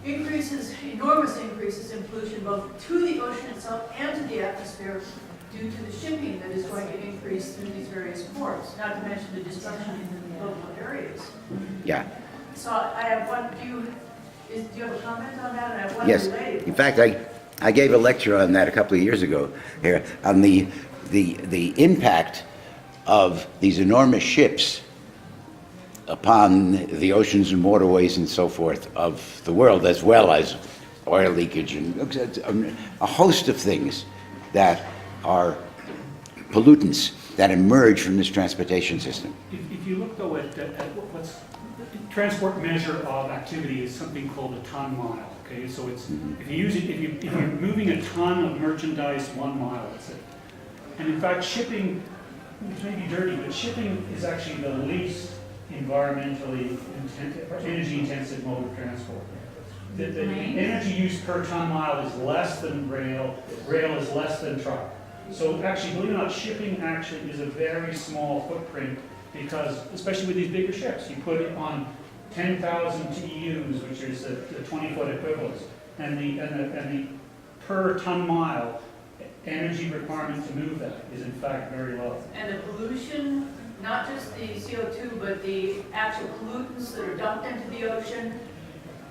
enormous increases in pollution both to the ocean itself and to the atmosphere due to the shipping that is going to increase through these various ports, not to mention the destruction in the local areas. Yeah. So I have one, do you have a comment on that? And I have one Yes. related. In fact, I gave a lecture on that a couple of years ago here on the impact of these enormous ships upon the oceans and waterways and so forth of the world, as well as oil leakage and a host of things that are pollutants that emerge from this transportation system. If you look though at what's transport measure of activity is something called a ton mile. Okay, so it's if you're moving a ton of merchandise 1 mile, that's it. And in fact, shipping, which may be dirty, but shipping is actually the least environmentally energy intensive mode of transport. The energy use per ton mile is less than rail. Rail is less than truck. So actually, believe it or not, shipping actually is a very small footprint because, especially with these bigger ships, you put it on 10,000 TEUs, which is the 20-foot equivalent, and the per ton mile energy requirement to move that is in fact very low. And the pollution, not just the CO2, but the actual pollutants that are dumped into the ocean,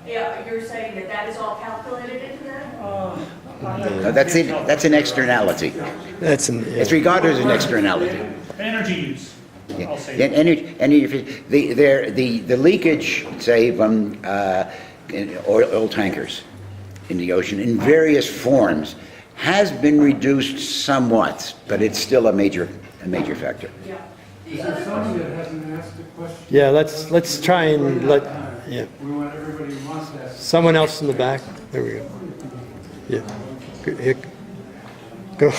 yeah, you're saying that that is all calculated into that? That's an externality. It's regarded as an externality. Energy use, Yeah. I'll say And the leakage, say, from oil tankers in the ocean in various forms has been reduced somewhat, but it's still a major factor. Yeah. Is there someone that hasn't asked a question? Yeah, let's try and yeah. We want everybody who wants to ask. Someone else in the back. There we go. Yeah. Good. Here. Go.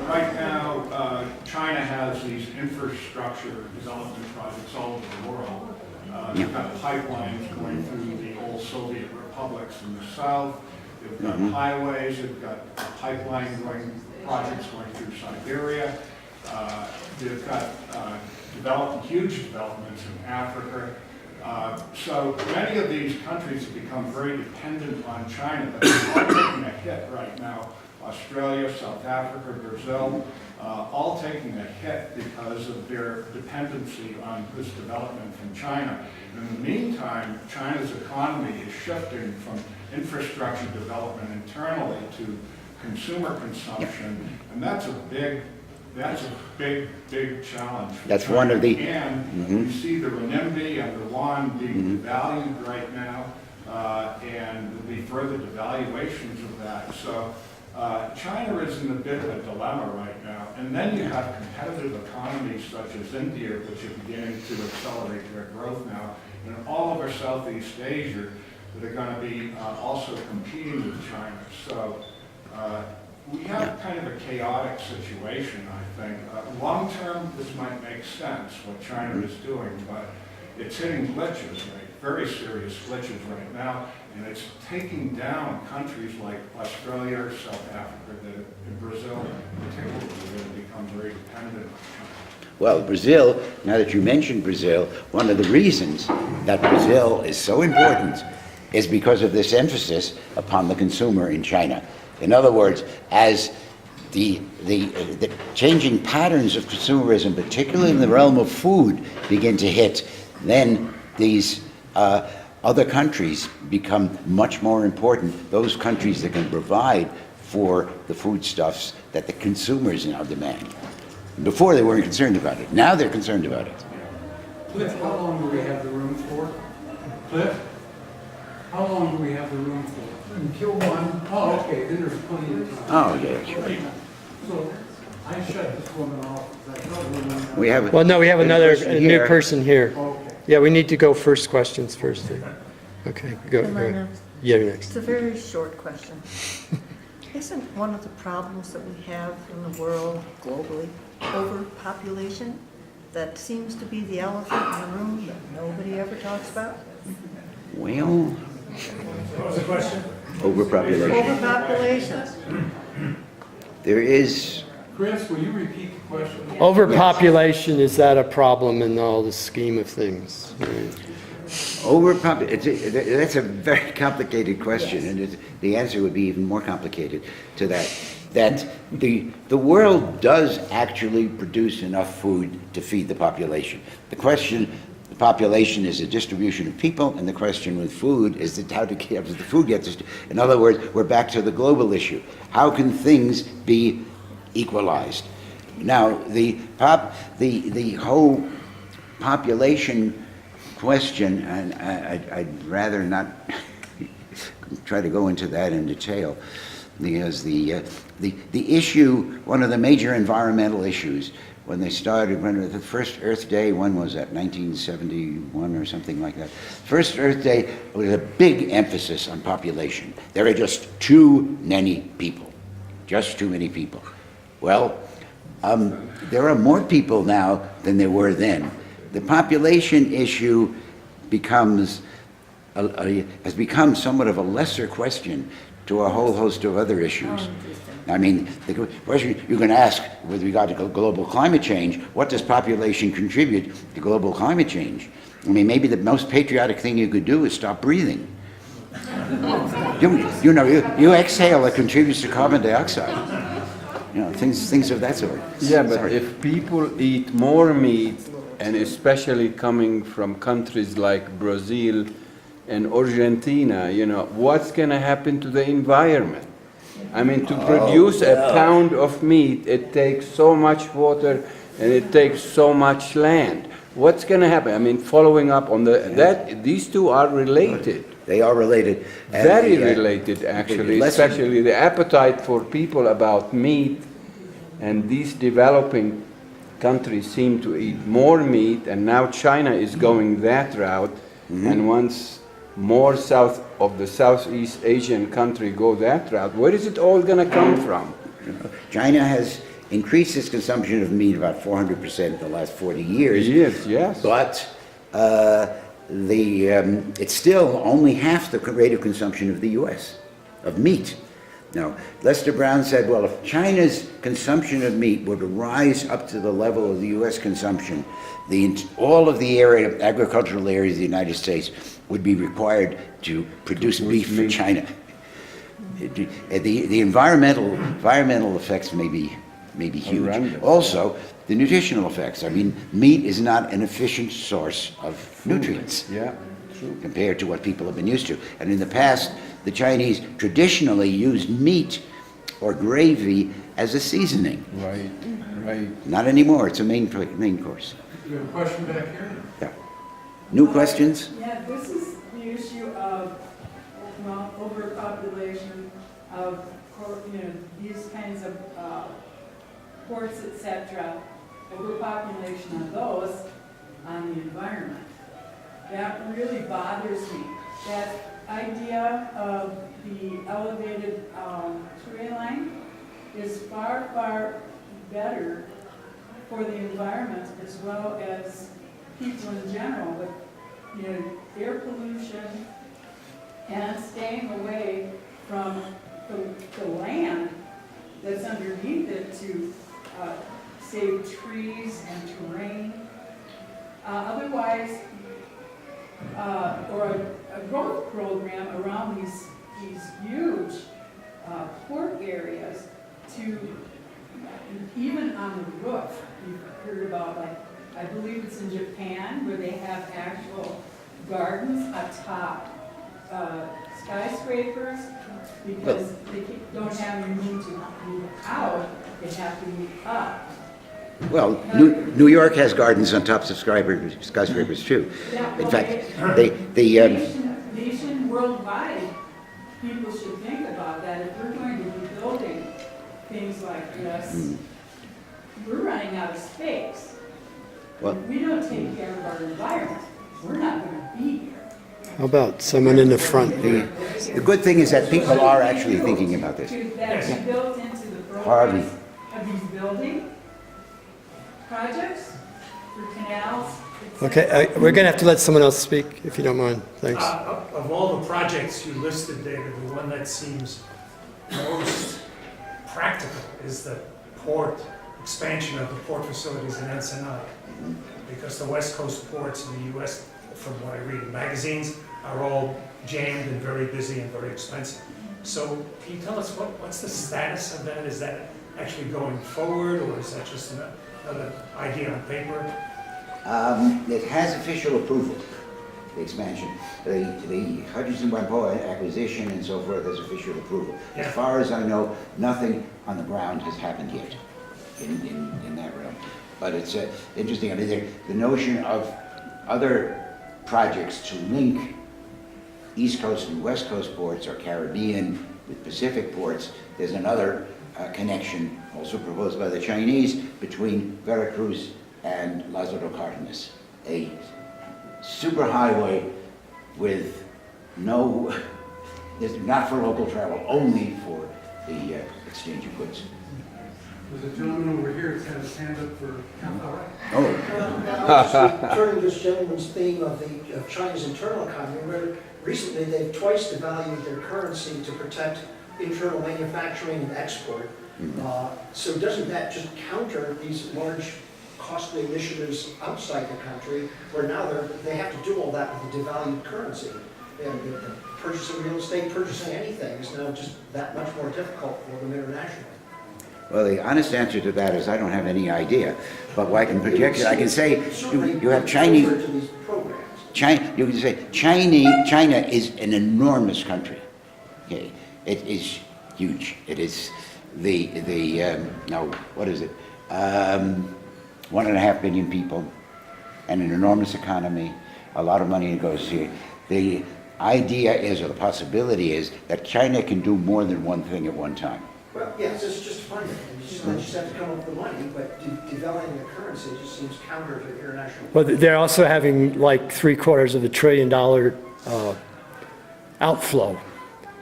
Right now, China has these infrastructure development projects all over the world. They've got pipelines going through the old Soviet republics in the south. They've got highways. They've got projects going through Siberia. They've got huge developments in Africa. So many of these countries have become very dependent on China, but they're all taking a hit right now. Australia, South Africa, Brazil, all taking a hit because of their dependency on this development from China. In the meantime, China's economy is shifting from infrastructure development internally to consumer consumption, and that's a big challenge. For That's China. one of the. And we see the renminbi and the yuan being devalued right now, and there'll be further devaluations of that. So China is in a bit of a dilemma right now. And then you have competitive economies such as India, which are beginning to accelerate their growth now, and all over Southeast Asia that are going to be also competing with China. So We have kind of a chaotic situation, I think. Long term, this might make sense, what China is doing, but it's hitting glitches, right? Very serious glitches right now, and it's taking down countries like Australia, South Africa, and Brazil, particularly, that have become very dependent on China. Well, Brazil, now that you mentioned Brazil, one of the reasons that Brazil is so important is because of this emphasis upon the consumer in China. In other words, as the changing patterns of consumerism, particularly in the realm of food, begin to hit, then these other countries become much more important, those countries that can provide for the foodstuffs that the consumers now demand. Before they weren't concerned about it. Now they're concerned about it. Cliff, how long do we have the room for? Cliff? How long do we have the room for? Until 1. Oh, okay, then there's plenty of time. Oh, yeah, sure. So I shut this woman off. 'Cause I thought we were gonna- We have Well, no, we have a new here. person here. Okay. Yeah, we need to go first questions first. Okay, go. Am I go. next? Yeah, you're next. It's a very short question. Isn't one of the problems that we have in the world globally overpopulation? That seems to be the elephant in the room that nobody ever talks about. Well, What was the question? overpopulation. Overpopulation. There is, Chris, will you repeat the question? Overpopulation, is that a problem in all the scheme of things? that's a very complicated question, and the answer would be even more complicated to that. That the world does actually produce enough food to feed the population. The question, the population is a distribution of people, and the question with food is that how the food gets. In other words, we're back to the global issue. How can things be equalized? Now, the whole population question, and I'd rather not try to go into that in detail, because the issue, one of the major environmental issues, when they started, when the first Earth Day, when was that, 1971 or something like that? First Earth Day was a big emphasis on population. There are just too many people, just too many people. Well, there are more people now than there were then. The population issue has become somewhat of a lesser question to a whole host of other issues. I mean, the question you're going to ask with regard to global climate change, what does population contribute to global climate change? I mean, maybe the most patriotic thing you could do is stop breathing. You exhale, it contributes to carbon dioxide. Things of that sort. Yeah, but if people eat more meat, and especially coming from countries like Brazil and Argentina, what's going to happen to the environment? I mean, to produce a pound of meat, it takes so much water and it takes so much land. What's going to happen? I mean, following up on these two are related. They are related. Very related, actually, especially the appetite for people about meat, and these developing countries seem to eat more meat, and now China is going that route, and once more south of the Southeast Asian country go that route, where is it all going to come from? China has increased its consumption of meat about 400% in the last 40 years. Yes. But it's still only half the rate of consumption of the U.S., of meat. Now, Lester Brown said, well, if China's consumption of meat were to rise up to the level of the U.S. consumption, all of the agricultural areas of the United States would be required to produce beef for China. The environmental effects may be huge. Horrendous. Also, the nutritional effects. I mean, meat is not an efficient source of nutrients. Yeah, true. Compared to what people have been used to. And in the past, the Chinese traditionally used meat or gravy as a seasoning. Right. Not anymore. It's a main course. You have a question back here? Yeah. New questions? Yeah, this is the issue of, overpopulation of, these kinds of ports, etc. Overpopulation of those on the environment. That really bothers me. That idea of the elevated tree line is far, far better for the environment as well as people in general, with, you know, air pollution and staying away from the land that's underneath it to save trees and terrain. Otherwise, or a growth program around these huge port areas to, even on the roof, you've heard about, like, I believe it's in Japan, where they have actual gardens atop skyscrapers, because they don't have any room to move out, they have to move up. Well, New York has gardens on top of skyscrapers too. Yeah, In well, fact, nation worldwide, people should think about that. If we're going to be building things like this, we're running out of space. Well- If we don't take care of our environment, we're not going to be here. How about someone in the front? the good thing is that people are actually thinking about this. That's built into the Harvey. programs of these building projects for canals. Okay, we're going to have to let someone else speak, if you don't mind. Thanks. Of all the projects you listed, David, the one that seems most practical is the port, expansion of the port facilities in Ensenada. Because the West Coast ports in the US, from what I read in magazines, are all jammed and very busy and very expensive. So can you tell us what's the status of that? Is that actually going forward, or is that just another idea on paper? It has official approval, the expansion. The Hutchinson Whampoa acquisition and so forth has official approval. Yeah. As far as I know, nothing on the ground has happened yet in that realm. But it's interesting. I mean, the notion of other projects to link East Coast and West Coast ports, or Caribbean with Pacific ports. There's another connection, also proposed by the Chinese, between Veracruz and Lázaro Cárdenas, a superhighway with no, not for local travel, only for the exchange of goods. There's a gentleman over here that's had his hand up for half hour. Oh. Turning this gentleman's theme of China's internal economy, where recently they've twice devalued their currency to protect internal manufacturing and export. So doesn't that just counter these large costly initiatives outside the country, where now they have to do all that with a devalued currency? And purchasing real estate, purchasing anything is now just that much more difficult for them internationally. Well, the honest answer to that is I don't have any idea. But what I can project it, I can say you have Chinese. You can say China is an enormous country. Okay, it is huge. It is what is it? 1.5 billion people, and an enormous economy. A lot of money goes here. The idea is, or the possibility is, that China can do more than one thing at one time. Well, yes, it's just funding. You just have to come up with the money, but devaluing the currency just seems counter to international. Well, they're also having like $750 billion outflow.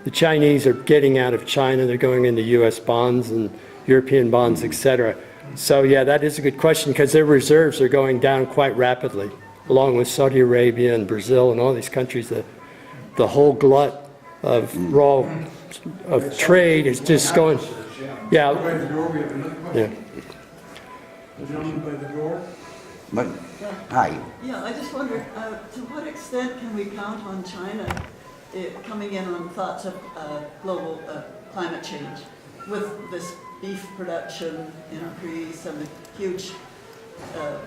The Chinese are getting out of China. They're going into U.S. bonds and European bonds, etc. So yeah, that is a good question, because their reserves are going down quite rapidly, along with Saudi Arabia and Brazil and all these countries. The whole glut of of trade is just going. Yeah. By the door, we have another question. Yeah. The gentleman by the door. But, hi. Yeah, I just wonder, to what extent can we count on China coming in on thoughts of global climate change with this beef production increase and the huge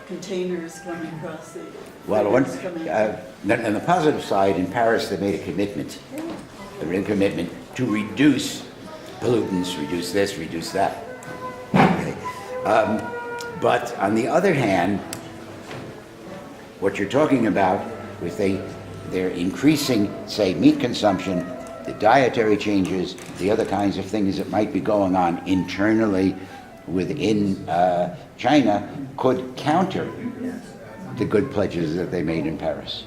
containers coming across the... Well, on the positive side, in Paris, they made a commitment to reduce pollutants, reduce this, reduce that. Okay. But on the other hand, what you're talking about, if they're increasing, say, meat consumption, the dietary changes, the other kinds of things that might be going on internally within China could counter the good pledges that they made in Paris.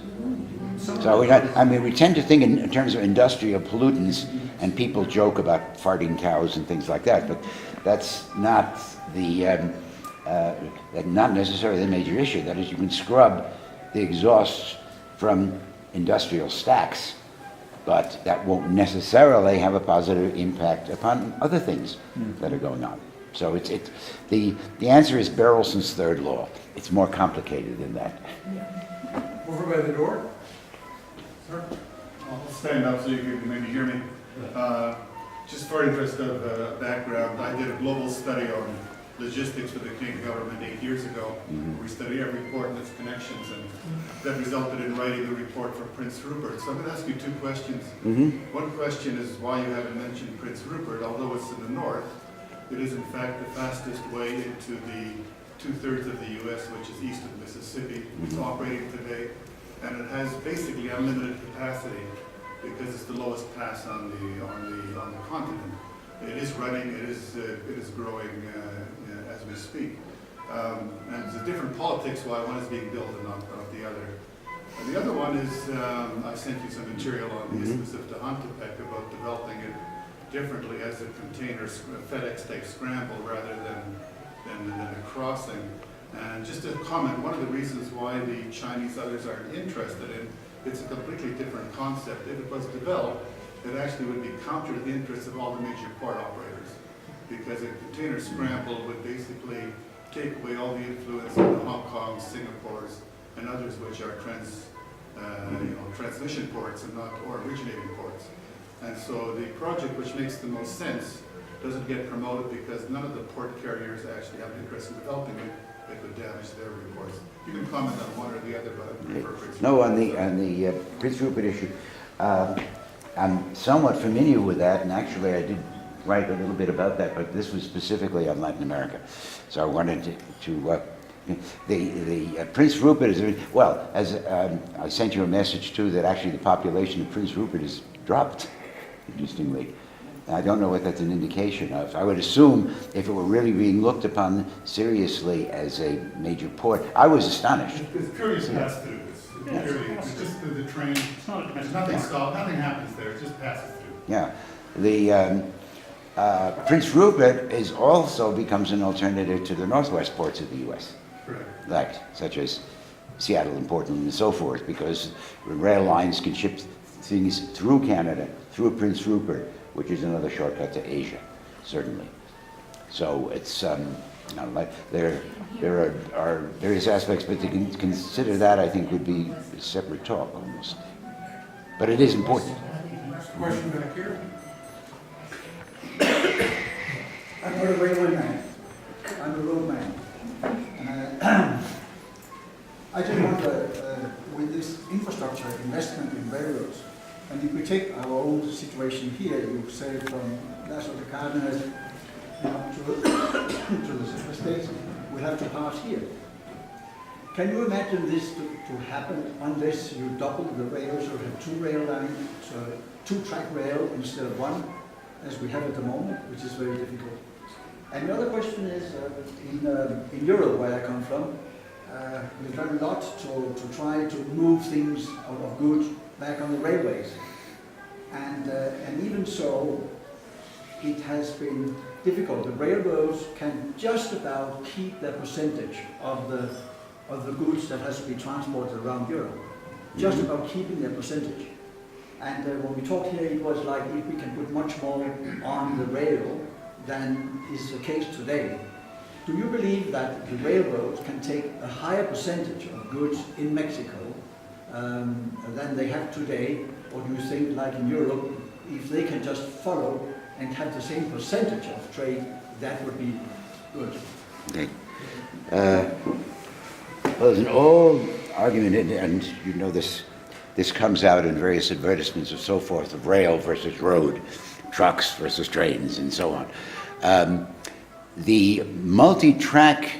So we tend to think in terms of industrial pollutants, and people joke about farting cows and things like that, but that's not not necessarily the major issue. That is, you can scrub the exhausts from industrial stacks, but that won't necessarily have a positive impact upon other things that are going on. So the answer is Berelson's third law. It's more complicated than that. Over by the door. Sir? I'll stand up so you can maybe hear me. Just for interest of background, I did a global study on logistics for the Canadian government 8 years ago. We studied every port and its connections, and that resulted in writing the report for Prince Rupert. So I'm going to ask you two questions. One question is why you haven't mentioned Prince Rupert, although it's in the north. It is in fact the fastest way into the 2/3 of the U.S., which is east of Mississippi. It's operating today, and it has basically unlimited capacity because it's the lowest pass on the continent. It is running. It is growing as we speak. And there's a different politics why one is being built and not the other. And the other one is I sent you some material on the Isthmus of Tehuantepec about developing it differently as a container FedEx type scramble rather than a crossing. And just to comment, one of the reasons why the Chinese others aren't interested in it's a completely different concept. If it was developed, it actually would be counter to the interests of all the major port operators, because a container scramble would basically take away all the influence of the Hong Kong, Singapore's, and others which are transmission ports and not or originating ports. And so the project which makes the most sense doesn't get promoted because none of the port carriers actually have an interest in developing it. It would damage their reports. You can comment on one or the other, but I prefer Prince Rupert. No, on the Prince Rupert issue, I'm somewhat familiar with that, and actually I did write a little bit about that, but this was specifically on Latin America. So I wanted the Prince Rupert is, well, as I sent you a message too, that actually the population of Prince Rupert has dropped, interestingly. I don't know what that's an indication of. I would assume if it were really being looked upon seriously as a major port, I was astonished. It's purely pass through. It's just the train. It's not nothing stopped. Nothing happens there. It just passes through. Yeah, the Prince Rupert is also becomes an alternative to the northwest ports of the U.S. Correct. Like such as Seattle and Portland and so forth, because rail lines can ship things through Canada, through Prince Rupert, which is another shortcut to Asia, certainly. So it's there are various aspects, but to consider that, I think, would be a separate talk almost. But it is important. Question back here. I'm not a railway man. I'm a road man. I just wonder, with this infrastructure investment in railroads, and if we take our own situation here, you say from Las de Cárdenas to the super states, we have to pass here. Can you imagine this to happen unless you double the rails or have two rail lines, two-track rail instead of one, as we have at the moment, which is very difficult? And the other question is, in Europe, where I come from, we've done a lot to try to move things of goods back on the railways. And even so, it has been difficult. The railroads can just about keep their percentage of the goods that has to be transported around Europe. Just about keeping their percentage. And when we talked here, it was like if we can put much more on the rail than is the case today. Do you believe that the railroads can take a higher percentage of goods in Mexico than they have today? Or do you think, like in Europe, if they can just follow and have the same percentage of trade, that would be good? Okay. Well, there's an old argument, and you know this comes out in various advertisements and so forth, of rail versus road, trucks versus trains, and so on. The multi-track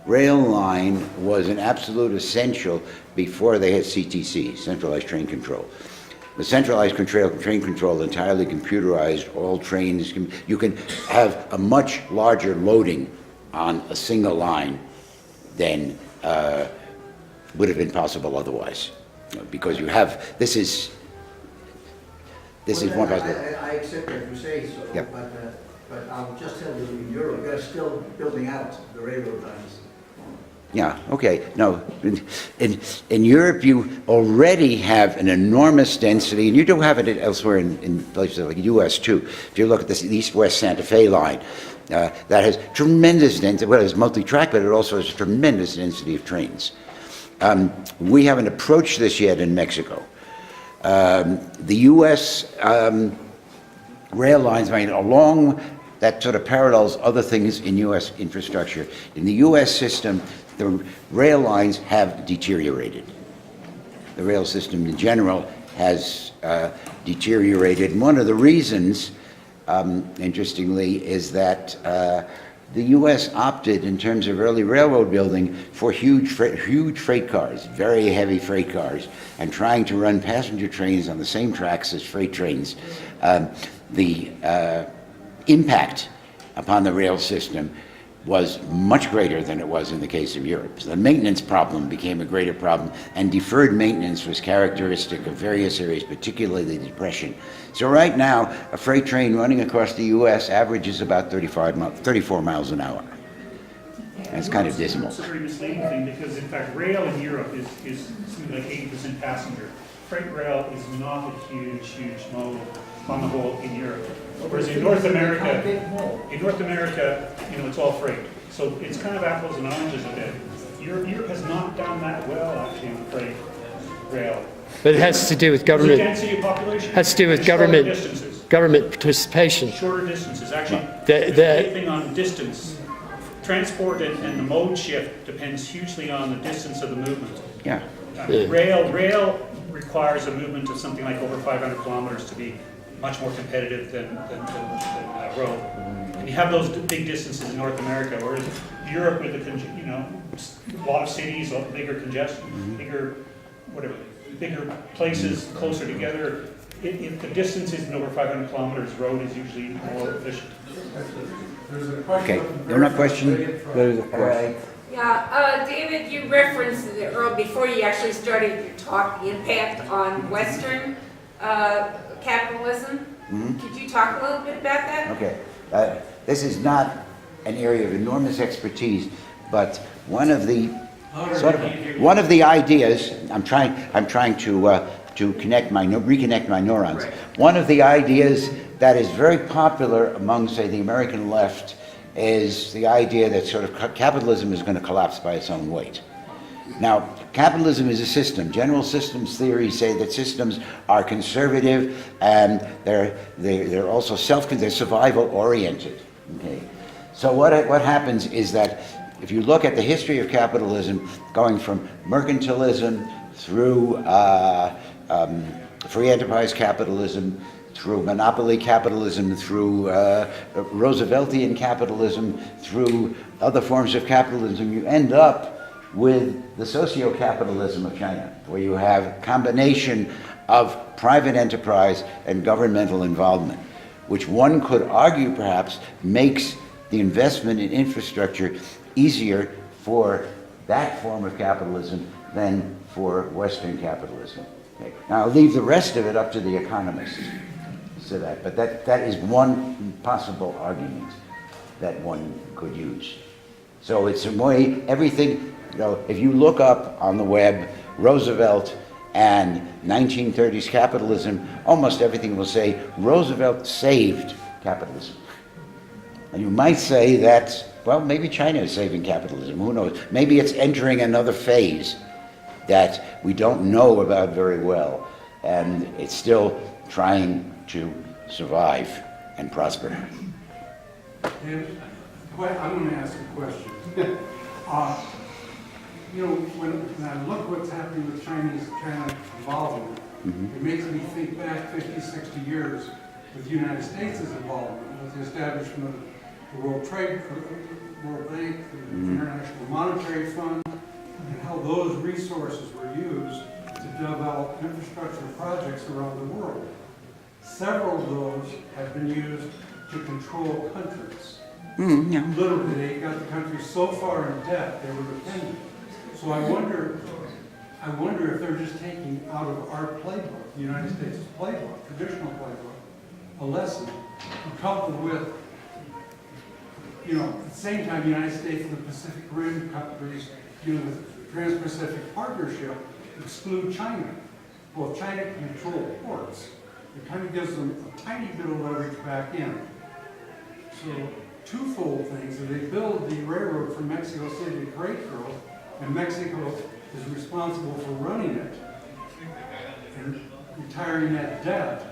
rail line was an absolute essential before they had CTC, centralized train control. The centralized train control, entirely computerized, all trains, you can have a much larger loading on a single line than would have been possible otherwise. Because you have, this is one possible. I accept that you say so, Yep. but But I'll just tell you, in Europe, they're still building out the railroad lines. Yeah, okay. No, in Europe, you already have an enormous density, and you do have it elsewhere in places like the U.S. too. If you look at the East-West Santa Fe line, that has tremendous density. Well, it's multi-track, but it also has a tremendous density of trains. We haven't approached this yet in Mexico. The U.S. Rail lines, I mean, along that sort of parallels other things in U.S. infrastructure. In the U.S. system, the rail lines have deteriorated. The rail system in general has deteriorated. And one of the reasons, interestingly, is that the U.S. opted, in terms of early railroad building, for huge freight cars, very heavy freight cars, and trying to run passenger trains on the same tracks as freight trains. The impact upon the rail system was much greater than it was in the case of Europe. So the maintenance problem became a greater problem, and deferred maintenance was characteristic of various areas, particularly the Depression. So right now, a freight train running across the U.S. averages about 34 miles an hour. And it's kind of dismal. It's a very misleading thing, because in fact, rail in Europe is something like 80% passenger. Freight rail is not a huge mode on the whole in Europe. Whereas in North America, it's all freight. So it's kind of apples and oranges a bit. Europe has not done that well, actually, on freight rail. But it has to do with government. The density of population. Has to do with government participation. Shorter distances, actually. The The thing on distance. Transport and the mode shift depends hugely on the distance of the movement. Yeah. Rail requires a movement of something like over 500 kilometers to be much more competitive than road. And you have those big distances in North America, whereas Europe, with a lot of cities, bigger congestion, bigger places closer together. If the distance isn't over 500 kilometers, road is usually more efficient. There's a question. Okay, no more question? There is a question. Yeah, David, you referenced it earlier, before you actually started your talk, the impact on Western capitalism. Mm-hmm. Could you talk a little bit about that? Okay. This is not an area of enormous expertise, but one of the ideas, I'm trying to reconnect my neurons. One of the ideas that is very popular among, say, the American left is the idea that sort of capitalism is going to collapse by its own weight. Now, capitalism is a system. General systems theories say that systems are conservative and they're also they're survival oriented. Okay. So what happens is that if you look at the history of capitalism, going from mercantilism through free enterprise capitalism, through monopoly capitalism, through Rooseveltian capitalism, through other forms of capitalism, you end up with the socio-capitalism of China, where you have a combination of private enterprise and governmental involvement, which one could argue perhaps makes the investment in infrastructure easier for that form of capitalism than for Western capitalism. Okay. Now I'll leave the rest of it up to the economists. So but that is one possible argument that one could use. So it's a way, everything, if you look up on the web Roosevelt and 1930s capitalism, almost everything will say Roosevelt saved capitalism. And you might say that, well, maybe China is saving capitalism, who knows? Maybe it's entering another phase that we don't know about very well, and it's still trying to survive and prosper. David, I'm going to ask a question. When I look what's happening with China involvement, it makes me think back 50, 60 years with the United States' involvement, with the establishment of the World Bank, the International Monetary Fund, and how those resources were used to develop infrastructure projects around the world. Several of those have been used to control countries. Literally, they got the countries so far in debt they were dependent. So I wonder if they're just taking out of our playbook, the United States' playbook, traditional playbook, a lesson coupled with at the same time, the United States and the Pacific Rim countries, the Trans-Pacific Partnership exclude China. Well, if China can control ports, it kind of gives them a tiny bit of leverage back in. So, twofold things, if they build the railroad from Mexico City to Querétaro, and Mexico is responsible for running it, and retiring that debt,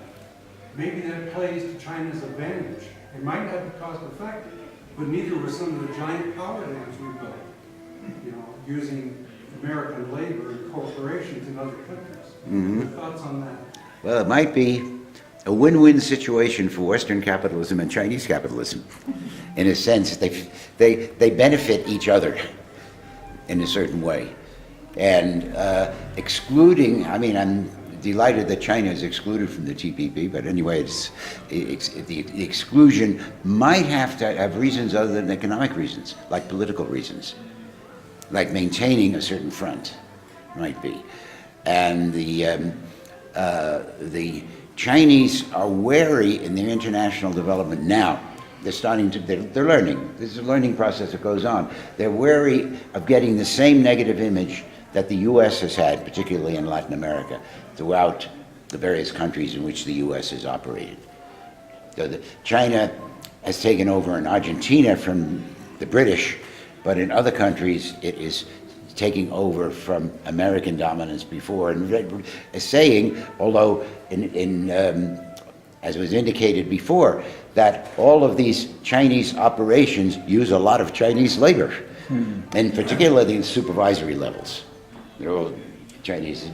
maybe that plays to China's advantage. It might not be cost effective, but neither were some of the giant power dams we built, using American labor and corporations in other countries. Your thoughts on that? Well, it might be a win-win situation for Western capitalism and Chinese capitalism. In a sense, they benefit each other in a certain way. And excluding, I'm delighted that China is excluded from the TPP, but anyway, the exclusion might have to have reasons other than economic reasons, like political reasons, like maintaining a certain front, might be. And the Chinese are wary in their international development now. They're learning. This is a learning process that goes on. They're wary of getting the same negative image that the U.S. has had, particularly in Latin America, throughout the various countries in which the U.S. has operated. So China has taken over in Argentina from the British, but in other countries it is taking over from American dominance before, and saying, although as was indicated before, that all of these Chinese operations use a lot of Chinese labor, and particularly the supervisory levels. They're all Chinese,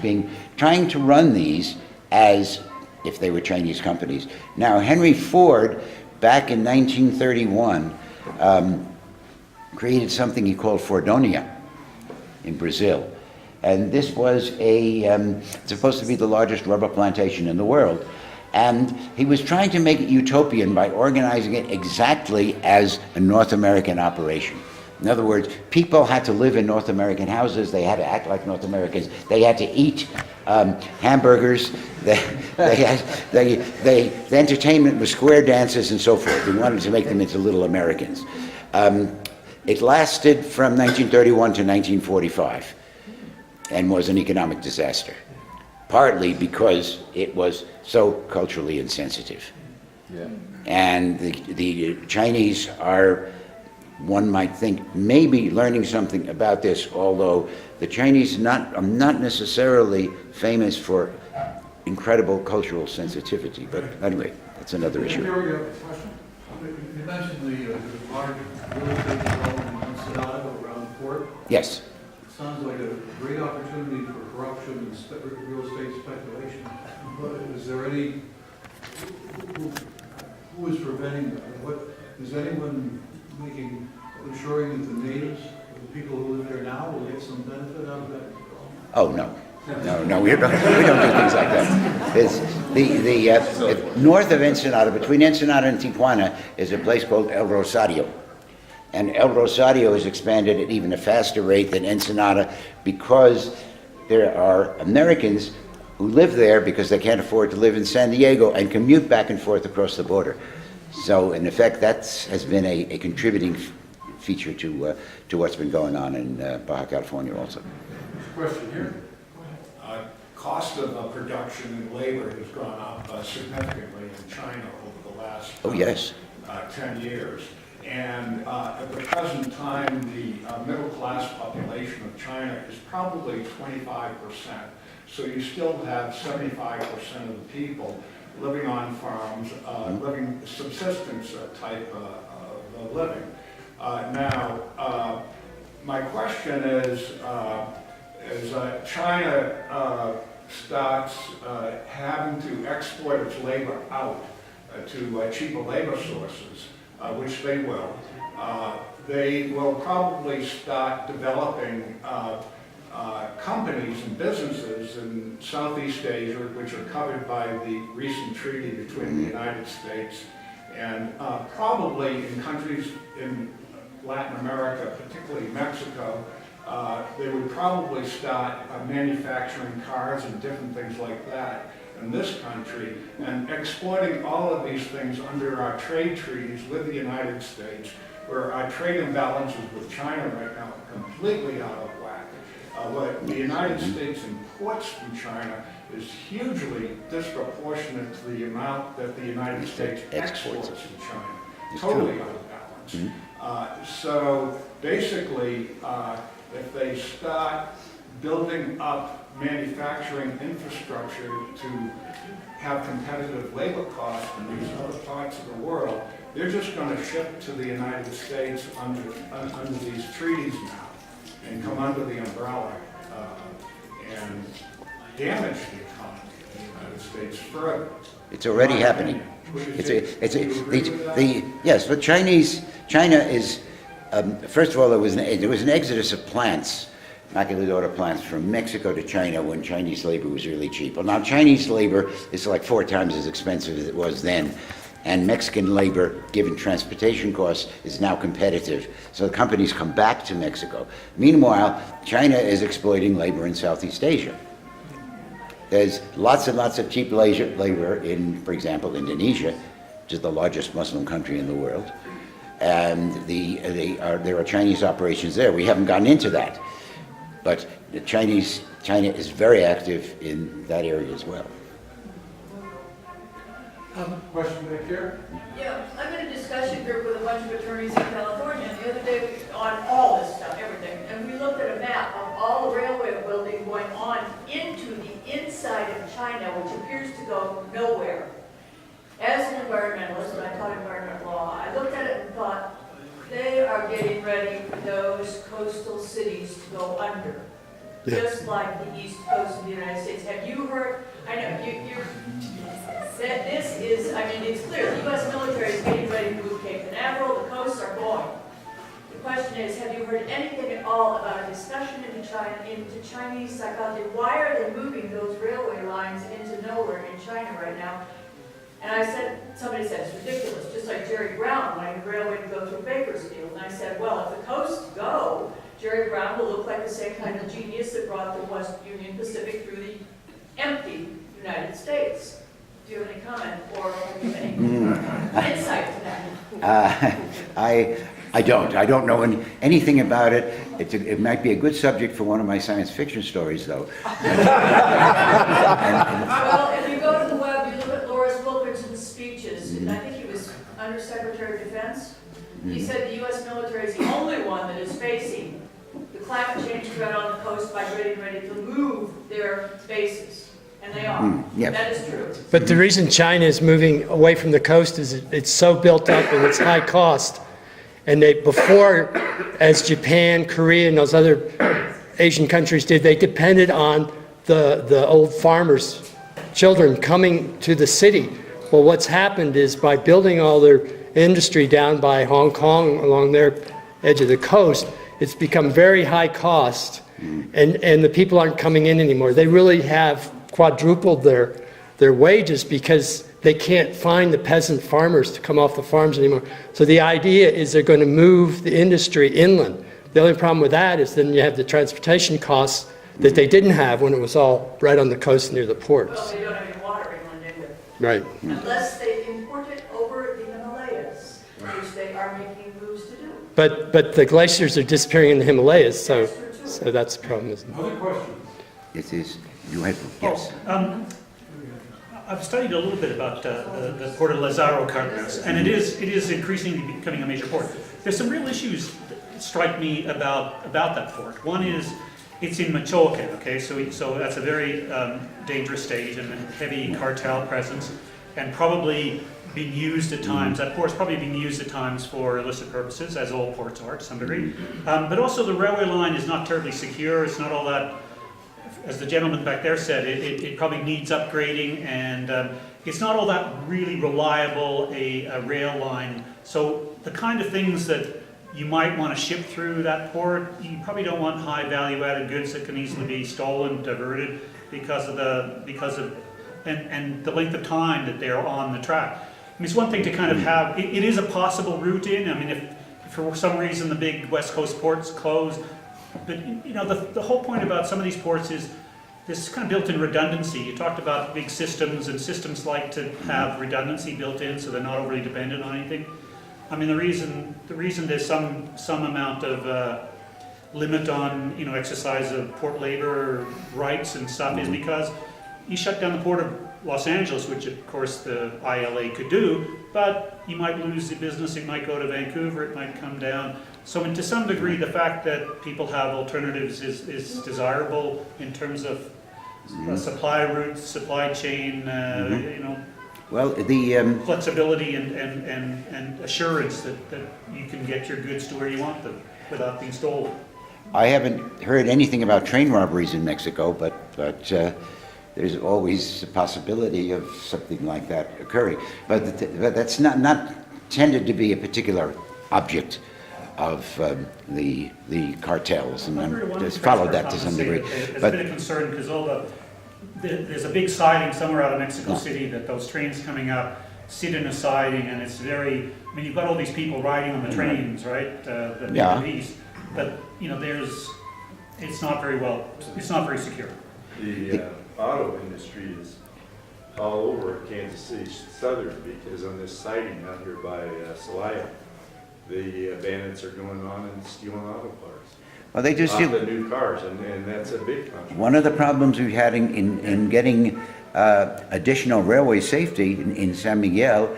trying to run these as if they were Chinese companies. Now, Henry Ford, back in 1931, created something he called Fordonia in Brazil. And this was supposed to be the largest rubber plantation in the world. And he was trying to make it utopian by organizing it exactly as a North American operation. In other words, people had to live in North American houses. They had to act like North Americans. They had to eat hamburgers. The entertainment was square dances and so forth. He wanted to make them into little Americans. It lasted from 1931 to 1945 and was an economic disaster, partly because it was so culturally insensitive. Yeah. And the Chinese are, one might think, maybe learning something about this, although the Chinese are not necessarily famous for incredible cultural sensitivity. But anyway, that's another issue. Here we go. Question? You mentioned the large real estate development in Ensenada around the port. Yes. It sounds like a great opportunity for corruption and real estate speculation. But is there any, who is preventing that? Is anyone ensuring that the natives, the people who live there now, will get some benefit out of that? Oh, no. No, we don't do things like that. North of Ensenada, between Ensenada and Tijuana, is a place called El Rosario. And El Rosario has expanded at even a faster rate than Ensenada because there are Americans who live there because they can't afford to live in San Diego and commute back and forth across the border. So, in effect, that has been a contributing feature to what's been going on in Baja California also. Question here. Cost of production and labor has gone up significantly in China over the last 10 years. And at the present time, the middle class population of China is probably 25%. So you still have 75% of the people living on farms, living subsistence type of living. Now, my question is, as China starts having to export its labor out to cheaper labor sources, which they will probably start developing companies and businesses in Southeast Asia, which are covered by the recent treaty between the United States and probably in countries in Latin America, particularly Mexico. They would probably start manufacturing cars and different things like that in this country and exporting all of these things under our trade treaties with the United States, where our trade imbalances with China right now are completely out of whack. What the United States imports from China is hugely disproportionate to the amount that the United States exports from China. Totally out of balance. So basically, if they start building up manufacturing infrastructure to have competitive labor costs in these other parts of the world, they're just going to ship to the United States under these treaties now and come under the umbrella and damage the economy of the United States further. It's already happening. Yes, but China is, first of all, there was an exodus of plants, maquiladora plants, from Mexico to China when Chinese labor was really cheap. Well, now Chinese labor is like 4 times as expensive as it was then, and Mexican labor, given transportation costs, is now competitive. So the companies come back to Mexico. Meanwhile, China is exploiting labor in Southeast Asia. There's lots and lots of cheap labor in, for example, Indonesia, which is the largest Muslim country in the world. And there are Chinese operations there. We haven't gotten into that. But China is very active in that area as well. Question back here? Yeah, I'm in a discussion group with a bunch of attorneys in California, and the other day on all this stuff, everything, and we looked at a map of all the railway building going on into the inside of China, which appears to go nowhere. As an environmentalist, and I taught environmental law, I looked at it and thought, they are getting ready for those coastal cities to go under. Just like the east coast of the United States. Have you heard, I know, that this is, I mean, it's clear, the U.S. military is getting ready to move Cape Canaveral, the coasts are going. The question is, have you heard anything at all about a discussion into Chinese psychology? Why are they moving those railway lines into nowhere in China right now? And I said, somebody said, it's ridiculous, just like Jerry Brown wanting the railway to go through Bakersfield. And I said, well, if the coasts go, Jerry Brown will look like the same kind of genius that brought the West Union Pacific through the empty United States. Do you have any comment or any insight to that? I don't know anything about it. It might be a good subject for one of my science fiction stories, though. Well, if you go to the web, you look at Lawrence Wilkinson's speeches, and I think he was Undersecretary of Defense. He said the U.S. military is the only one that is facing the climate change threat on the coast by getting ready to move their bases. And they are. Yeah. That is true. But the reason China is moving away from the coast is it's so built up and it's high cost. And before, as Japan, Korea, and those other Asian countries did, they depended on the old farmers' children coming to the city. Well, what's happened is by building all their industry down by Hong Kong along their edge of the coast, it's become very high cost, and the people aren't coming in anymore. They really have quadrupled their wages because they can't find the peasant farmers to come off the farms anymore. So the idea is they're going to move the industry inland. The only problem with that is then you have the transportation costs that they didn't have when it was all right on the coast near the ports. Well, they don't have any water inland anyway. Right. Unless they import it over the Himalayas, which they are making moves to do. But the glaciers are disappearing in the Himalayas, so that's the problem, isn't it? Other questions? It is. You had, yes. I've studied a little bit about the port of Lazaro Cardenas, and it is increasingly becoming a major port. There's some real issues that strike me about that port. One is it's in Michoacan, okay, so that's a very dangerous state and a heavy cartel presence, and probably being used at times. That port's probably being used at times for illicit purposes, as all ports are to some degree. But also the railway line is not terribly secure. It's not all that. As the gentleman back there said, it probably needs upgrading, and it's not all that really reliable a rail line. So the kind of things that you might want to ship through that port, you probably don't want high value-added goods that can easily be stolen, diverted because of and the length of time that they're on the track. I mean, it's one thing to kind of have it is a possible route in. I mean, if for some reason the big West Coast ports close. But you know, the whole point about some of these ports is this kind of built-in redundancy. You talked about big systems, and systems like to have redundancy built in so they're not overly dependent on anything. I mean, the reason there's some amount of limit on, you know, exercise of port labor rights and stuff is because you shut down the port of Los Angeles, which of course the ILA could do, but you might lose the business, it might go to Vancouver, it might come down. So to some degree, the fact that people have alternatives is desirable in terms of supply routes, supply chain, you know, Well, the flexibility and assurance that you can get your goods to where you want them without being stolen. I haven't heard anything about train robberies in Mexico, but there's always a possibility of something like that occurring. But that's not tended to be a particular object of the cartels, and I've just followed that to some degree. There's been a concern because there's a big siding somewhere out of Mexico City that those trains coming up sit in a siding, and it's very, I mean, you've got all these people riding on the trains, right? That Yeah. east, but you know, it's not very secure. The auto industry is all over Kansas City Southern, because on this siding out here by Salaya, the bandits are going on and stealing auto parts. Well, they just off steal the new cars, and that's a big controversy. One of the problems we've had in getting additional railway safety in San Miguel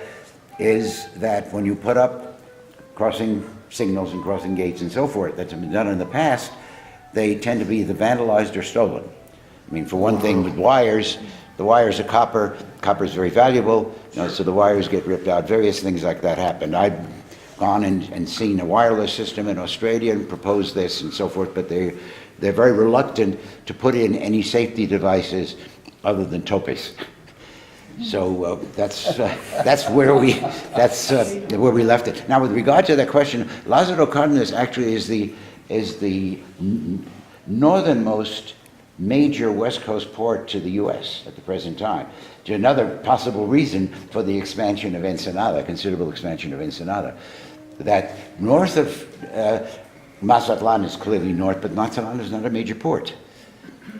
is that when you put up crossing signals and crossing gates and so forth that's been done in the past, they tend to be either vandalized or stolen. I mean, for one thing, with wires, the wires are copper. Copper is very valuable, you know, so the wires get ripped out. Various things like that happen. I've gone and seen a wireless system in Australia and proposed this and so forth, but they're very reluctant to put in any safety devices other than topes. So that's where we left it. Now, with regard to that question, Lázaro Cárdenas actually is the northernmost major West Coast port to the U.S. at the present time. To another possible reason for the expansion of Ensenada, considerable expansion of Ensenada, that north of Mazatlan is clearly north, but Mazatlan is not a major port,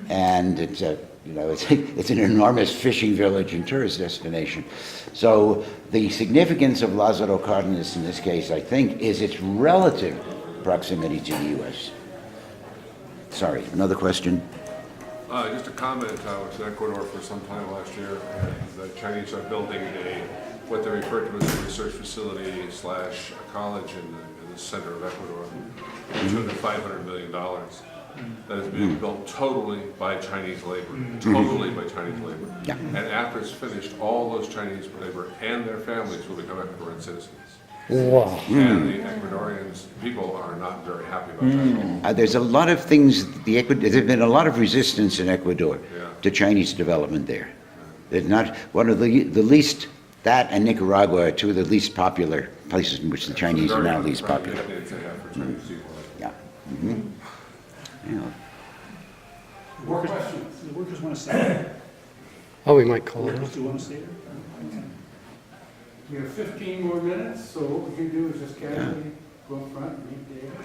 and it's an enormous fishing village and tourist destination. So the significance of Lázaro Cárdenas in this case, I think, is its relative proximity to the U.S. Sorry, another question? Just a comment, I was in Ecuador for some time last year, and the Chinese are building what they refer to as a research facility / a college in the center of Ecuador, $500 million. That is being built totally by Chinese labor, totally by Chinese labor. Yeah. And after it's finished, all those Chinese labor and their families will become Ecuadorian citizens. Wow. And the Ecuadorians, people are not very happy about that. There's a lot of things, there's been a lot of resistance in Ecuador to Chinese development there. There's not, one of the least, that and Nicaragua are two of the least popular places in which the Chinese are now least popular. Yeah. Mm-hmm. Yeah. The workers want to stay. Oh, we might call it Workers off. do want to stay there? We have 15 more minutes, so what we can do is just casually go up front and meet David.